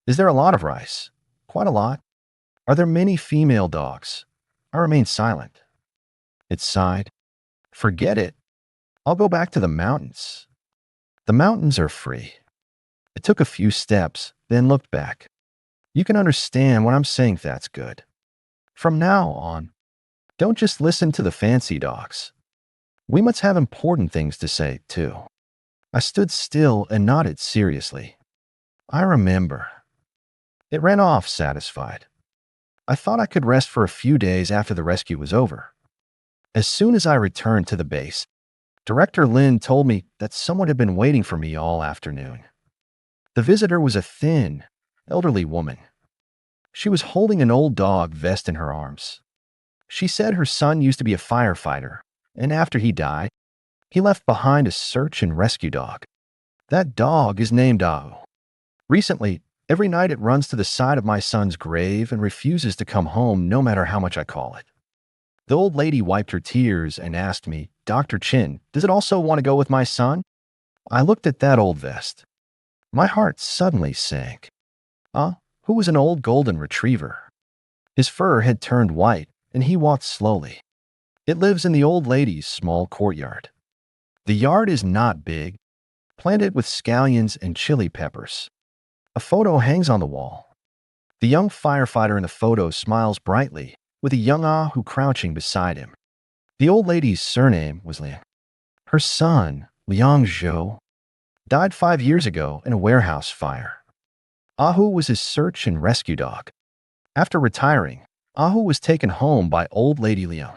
"Is there a lot of rice?" "Quite a lot." "Are there many female dogs?" I remained silent. It sighed. "Forget it. I'll go back to the mountains." "The mountains are free." It took a few steps, then looked back. "You can understand what I'm saying. That's good. From now on, don't just listen to the fancy dogs. We must have important things to say, too." I stood still and nodded seriously. "I remember." It ran off, satisfied. I thought I could rest for a few days after the rescue was over. As soon as I returned to the base, Director Lin told me that someone had been waiting for me all afternoon. The visitor was a thin, elderly woman. She was holding an old dog vest in her arms. She said her son used to be a firefighter, and after he died, he left behind a search and rescue dog. That dog is named Ahu. Recently, every night it runs to the side of my son's grave and refuses to come home no matter how much I call it. The old lady wiped her tears and asked me, "Dr. Chin, does it also want to go with my son?" I looked at that old vest. My heart suddenly sank. Who was an old golden retriever? His fur had turned white, and he walked slowly. It lives in the old lady's small courtyard. The yard is not big, planted with scallions and chili peppers. A photo hangs on the wall. The young firefighter in the photo smiles brightly, with a young Ahu crouching beside him. The old lady's surname was Liang. Her son, Liang Zhou, died 5 years ago in a warehouse fire. Ahu was his search and rescue dog. After retiring, Ahu was taken home by old lady Liang.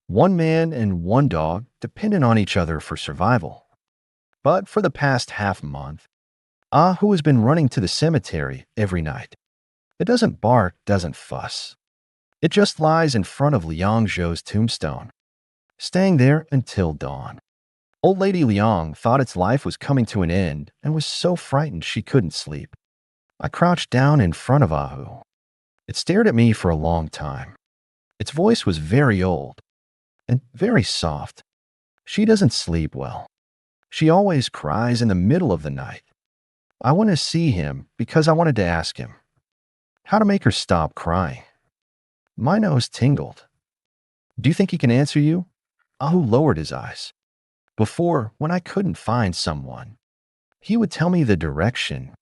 One man and one dog depended on each other for survival. But for the past half month, Ahu has been running to the cemetery every night. It doesn't bark, doesn't fuss. It just lies in front of Liang Zhou's tombstone, staying there until dawn. Old lady Liang thought its life was coming to an end and was so frightened she couldn't sleep. I crouched down in front of Ahu. It stared at me for a long time. Its voice was very old and very soft. She doesn't sleep well. She always cries in the middle of the night. I want to see him because I wanted to ask him how to make her stop crying. My nose tingled. "Do you think he can answer you?" Ahu lowered his eyes. "Before, when I couldn't find someone, he would tell me the direction.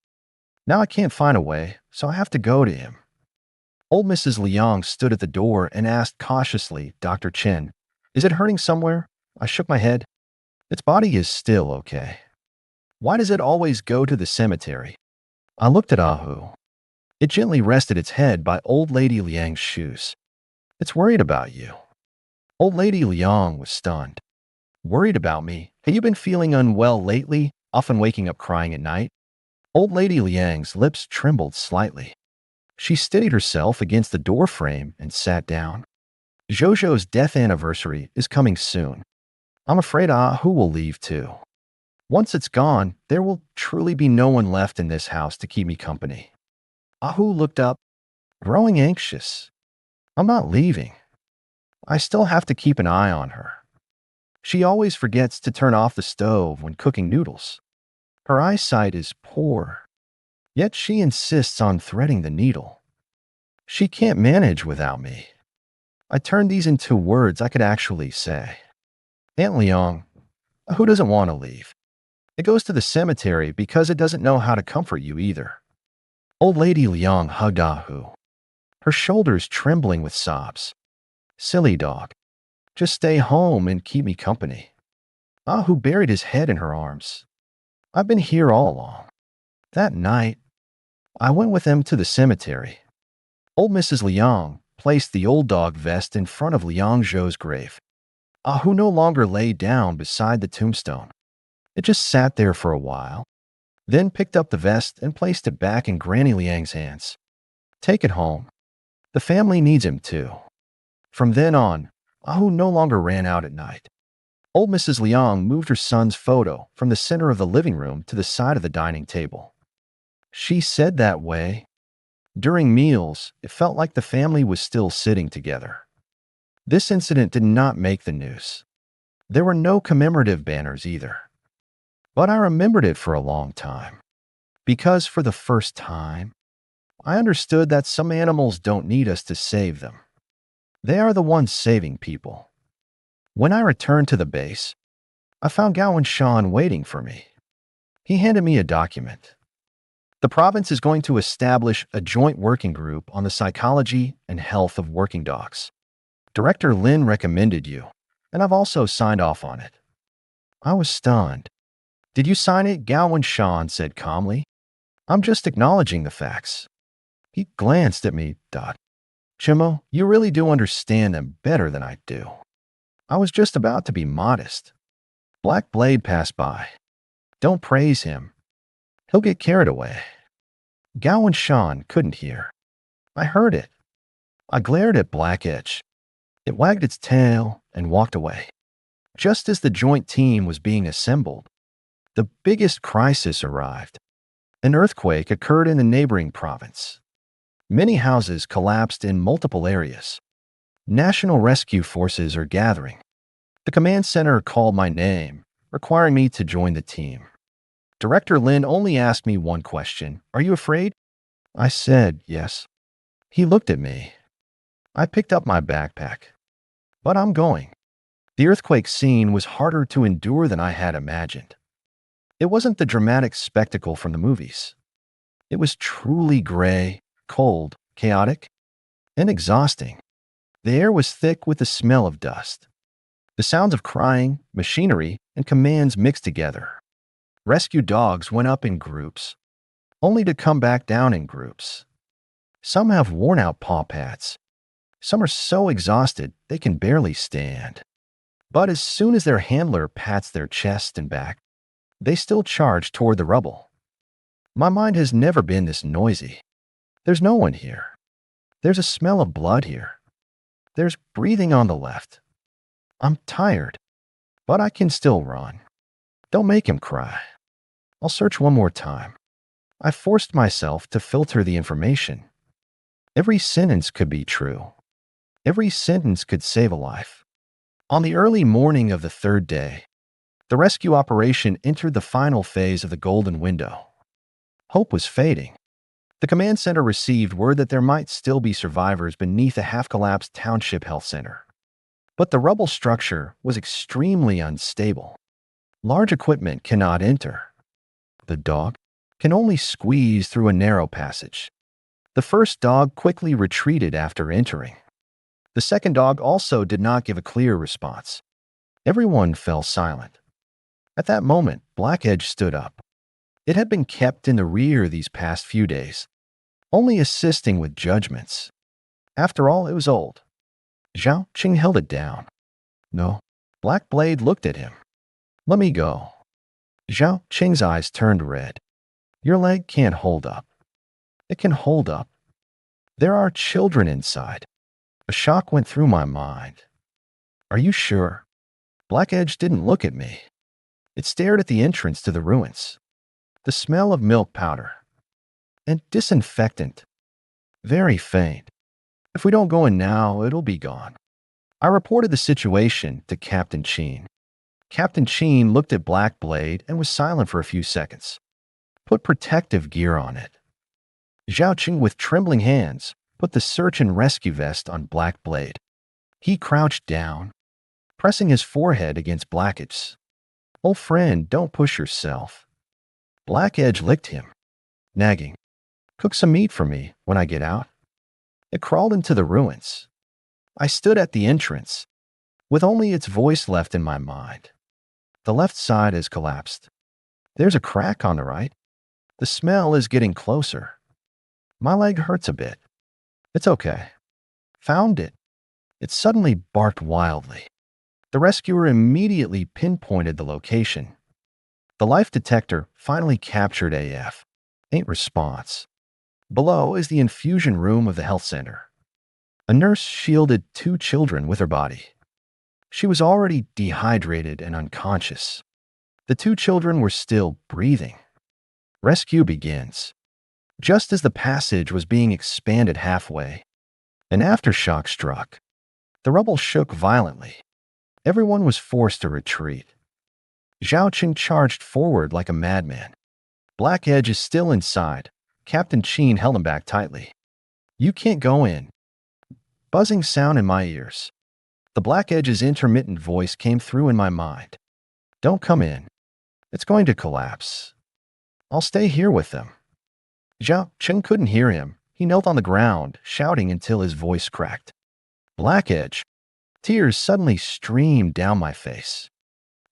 Now I can't find a way, so I have to go to him." Old Mrs. Liang stood at the door and asked cautiously, "Dr. Chen, is it hurting somewhere?" I shook my head. "Its body is still okay." "Why does it always go to the cemetery?" I looked at Ahu. It gently rested its head by old lady Liang's shoes. "It's worried about you." Old lady Liang was stunned. "Worried about me? Have you been feeling unwell lately, often waking up crying at night?" Old lady Liang's lips trembled slightly. She steadied herself against the door frame and sat down. "Jojo's death anniversary is coming soon. I'm afraid Ahu will leave too. Once it's gone, there will truly be no one left in this house to keep me company." Ahu looked up, growing anxious. "I'm not leaving. I still have to keep an eye on her. She always forgets to turn off the stove when cooking noodles. Her eyesight is poor, yet she insists on threading the needle. She can't manage without me." I turned these into words I could actually say. "Aunt Liang, who doesn't want to leave? It goes to the cemetery because it doesn't know how to comfort you either." Old Lady Liang hugged Ahu, her shoulders trembling with sobs. Silly dog. Just stay home and keep me company. Ahu buried his head in her arms. I've been here all along. That night, I went with them to the cemetery. Old Mrs. Liang placed the old dog vest in front of Liang Zhou's grave. Ahu no longer lay down beside the tombstone. It just sat there for a while, then picked up the vest and placed it back in Granny Liang's hands. Take it home. The family needs him too. From then on, Ahu no longer ran out at night. Old Mrs. Liang moved her son's photo from the center of the living room to the side of the dining table. She said that way. During meals, it felt like the family was still sitting together. This incident did not make the news. There were no commemorative banners either. But I remembered it for a long time. Because for the first time, I understood that some animals don't need us to save them. They are the ones saving people. When I returned to the base, I found Gao and Shan waiting for me. He handed me a document. The province is going to establish a joint working group on the psychology and health of working dogs. Director Lin recommended you, and I've also signed off on it. I was stunned. Did you sign it? Gao and Shan said calmly. I'm just acknowledging the facts. He glanced at me. Chimo, you really do understand them better than I do. I was just about to be modest. Black Blade passed by. Don't praise him. He'll get carried away. Gao and Shan couldn't hear. I heard it. I glared at Black Edge. It wagged its tail and walked away. Just as the joint team was being assembled, the biggest crisis arrived. An earthquake occurred in the neighboring province. Many houses collapsed in multiple areas. National rescue forces are gathering. The command center called my name, requiring me to join the team. Director Lin only asked me one question. Are you afraid? I said yes. He looked at me. I picked up my backpack. But I'm going. The earthquake scene was harder to endure than I had imagined. It wasn't the dramatic spectacle from the movies. It was truly gray, cold, chaotic, and exhausting. The air was thick with the smell of dust. The sounds of crying, machinery, and commands mixed together. Rescue dogs went up in groups, only to come back down in groups. Some have worn-out paw pads. Some are so exhausted they can barely stand. But as soon as their handler pats their chest and back, they still charge toward the rubble. My mind has never been this noisy. There's no one here. There's a smell of blood here. There's breathing on the left. I'm tired, but I can still run. Don't make him cry. I'll search one more time. I forced myself to filter the information. Every sentence could be true. Every sentence could save a life. On the early morning of the third day, the rescue operation entered the final phase of the golden window. Hope was fading. The command center received word that there might still be survivors beneath a half-collapsed township health center. But the rubble structure was extremely unstable. Large equipment cannot enter. The dog can only squeeze through a narrow passage. The first dog quickly retreated after entering. The second dog also did not give a clear response. Everyone fell silent. At that moment, Black Edge stood up. It had been kept in the rear these past few days, only assisting with judgments. After all, it was old. Zhao Qing held it down. No. Black Blade looked at him. Let me go. Zhao Qing's eyes turned red. Your leg can't hold up. It can hold up. There are children inside. A shock went through my mind. Are you sure? Black Edge didn't look at me. It stared at the entrance to the ruins. The smell of milk powder and disinfectant. Very faint. If we don't go in now, it'll be gone. I reported the situation to Captain Qin. Captain Qin looked at Black Blade and was silent for a few seconds. Put protective gear on it. Zhao Qing, with trembling hands, put the search and rescue vest on Black Blade. He crouched down, pressing his forehead against Black Edge's. Old friend, don't push yourself. Black Edge licked him, nagging. Cook some meat for me when I get out. It crawled into the ruins. I stood at the entrance, with only its voice left in my mind. The left side has collapsed. There's a crack on the right. The smell is getting closer. My leg hurts a bit. It's okay. Found it. It suddenly barked wildly. The rescuer immediately pinpointed the location. The life detector finally captured AF. Ain't response. Below is the infusion room of the health center. A nurse shielded 2 children with her body. She was already dehydrated and unconscious. The 2 children were still breathing. Rescue begins. Just as the passage was being expanded halfway, an aftershock struck. The rubble shook violently. Everyone was forced to retreat. Zhao Qing charged forward like a madman. Black Edge is still inside. Captain Qin held him back tightly. You can't go in. Buzzing sound in my ears. The Black Edge's intermittent voice came through in my mind. Don't come in. It's going to collapse. I'll stay here with them. Zhao Qing couldn't hear him. He knelt on the ground, shouting until his voice cracked. Black Edge. Tears suddenly streamed down my face.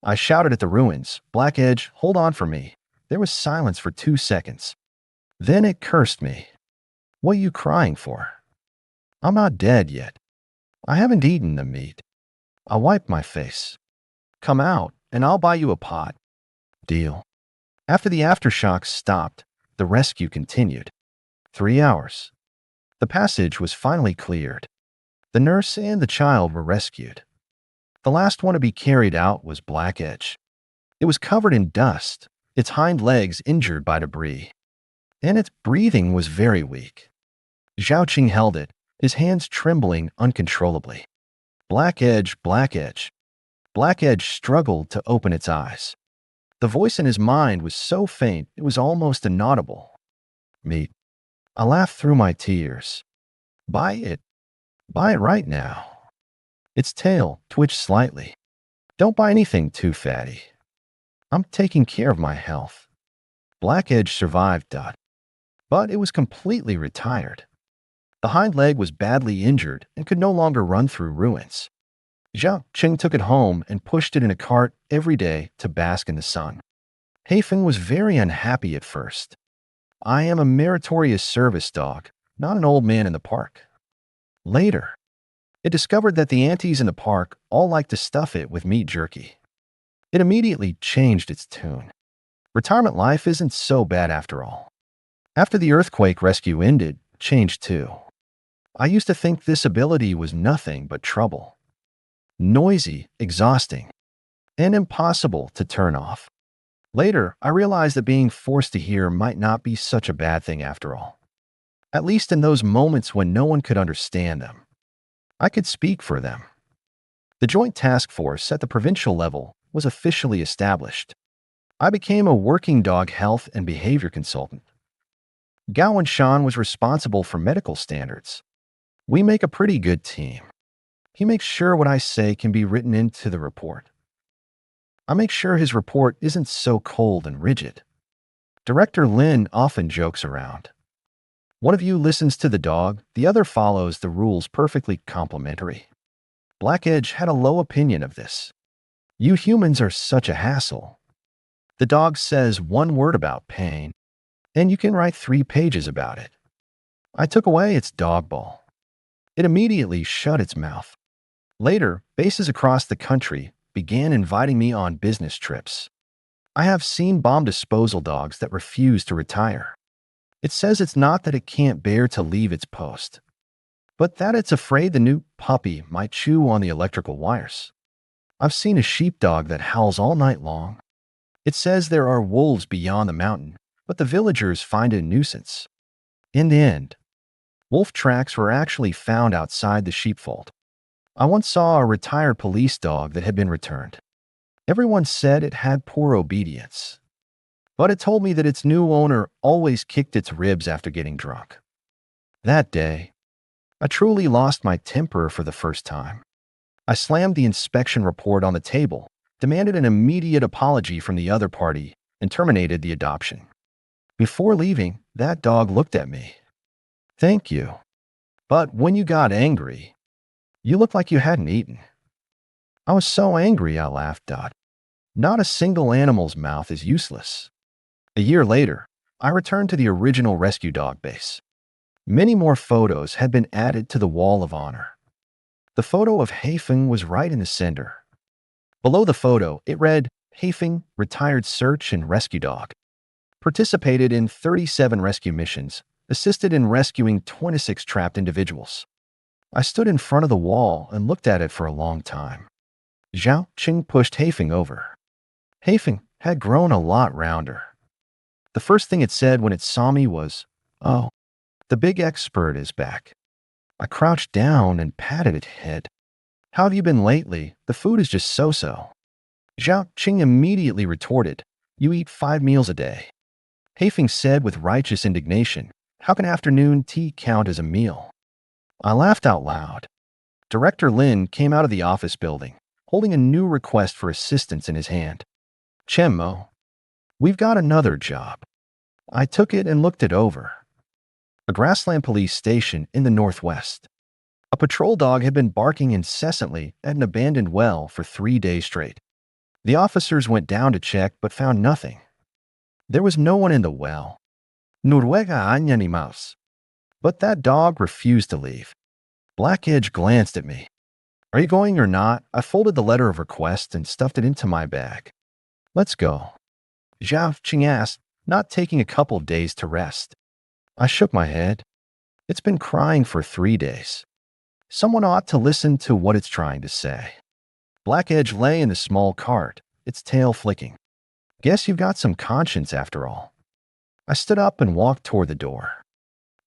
I shouted at the ruins, Black Edge, hold on for me. There was silence for 2 seconds. Then it cursed me. What are you crying for? I'm not dead yet. I haven't eaten the meat. I wiped my face. Come out, and I'll buy you a pot. Deal. After the aftershocks stopped, the rescue continued. 3 hours. The passage was finally cleared. The nurse and the child were rescued. The last one to be carried out was Black Edge. It was covered in dust, its hind legs injured by debris, and its breathing was very weak. Zhao Qing held it, his hands trembling uncontrollably. Black Edge, Black Edge. Black Edge struggled to open its eyes. The voice in his mind was so faint it was almost inaudible. Meat. I laughed through my tears. Buy it. Buy it right now. Its tail twitched slightly. Don't buy anything too fatty. I'm taking care of my health. Black Edge survived, but it was completely retired. The hind leg was badly injured and could no longer run through ruins. Zhao Qing took it home and pushed it in a cart every day to bask in the sun. Heifeng was very unhappy at first. I am a meritorious service dog, not an old man in the park. Later, it discovered that the aunties in the park all liked to stuff it with meat jerky. It immediately changed its tune. Retirement life isn't so bad after all. After the earthquake rescue ended, changed too. I used to think this ability was nothing but trouble. Noisy, exhausting, and impossible to turn off. Later, I realized that being forced to hear might not be such a bad thing after all. At least in those moments when no one could understand them. I could speak for them. The Joint Task Force at the provincial level was officially established. I became a working dog health and behavior consultant. Gao and Shan was responsible for medical standards. We make a pretty good team. He makes sure what I say can be written into the report. I make sure his report isn't so cold and rigid. Director Lin often jokes around. One of you listens to the dog, the other follows the rules perfectly complimentary. Black Edge had a low opinion of this. You humans are such a hassle. The dog says 1 word about pain, and you can write 3 pages about it. I took away its dog ball. It immediately shut its mouth. Later, bases across the country began inviting me on business trips. I have seen bomb disposal dogs that refuse to retire. It says it's not that it can't bear to leave its post, but that it's afraid the new puppy might chew on the electrical wires. I've seen a sheepdog that howls all night long. It says there are wolves beyond the mountain, but the villagers find it a nuisance. In the end, wolf tracks were actually found outside the sheepfold. I once saw a retired police dog that had been returned. Everyone said it had poor obedience, but it told me that its new owner always kicked its ribs after getting drunk. That day, I truly lost my temper for the first time. I slammed the inspection report on the table, demanded an immediate apology from the other party, and terminated the adoption. Before leaving, that dog looked at me. Thank you. But when you got angry, you looked like you hadn't eaten. I was so angry, I laughed. Not a single animal's mouth is useless. A year later, I returned to the original rescue dog base. Many more photos had been added to the wall of honor. The photo of Haifeng was right in the center. Below the photo, it read, Haifeng, retired search and rescue dog. Participated in 37 rescue missions, assisted in rescuing 26 trapped individuals. I stood in front of the wall and looked at it for a long time. Zhao Qing pushed Haifeng over. Haifeng had grown a lot rounder. The first thing it said when it saw me was, "Oh, the big expert is back." I crouched down and patted its head. "How have you been lately? The food is just so-so." Zhao Qing immediately retorted, "You eat 5 meals a day." Haifeng said with righteous indignation, "How can afternoon tea count as a meal?" I laughed out loud. Director Lin came out of the office building, holding a new request for assistance in his hand. "Chen Mo, we've got another job." I took it and looked it over. A grassland police station in the northwest. A patrol dog had been barking incessantly at an abandoned well for 3 days straight. The officers went down to check but found nothing. There was no one in the well. Noruega animals. But that dog refused to leave. Black Edge glanced at me. "Are you going or not?" I folded the letter of request and stuffed it into my bag. "Let's go," Zhao Qing asked, not taking a couple of days to rest. I shook my head. It's been crying for 3 days. Someone ought to listen to what it's trying to say. Black Edge lay in the small cart, its tail flicking. "Guess you've got some conscience after all." I stood up and walked toward the door.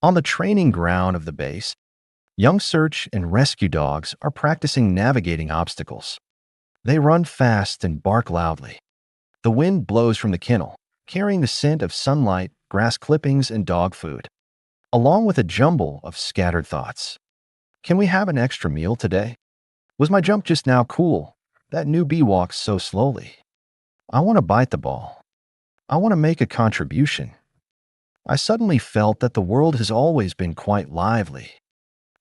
On the training ground of the base, young search and rescue dogs are practicing navigating obstacles. They run fast and bark loudly. The wind blows from the kennel, carrying the scent of sunlight, grass clippings, and dog food, along with a jumble of scattered thoughts. Can we have an extra meal today? Was my jump just now cool? That newbie walks so slowly. I want to bite the ball. I want to make a contribution. I suddenly felt that the world has always been quite lively.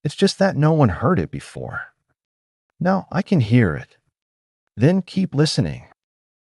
It's just that no one heard it before. Now I can hear it. Then keep listening.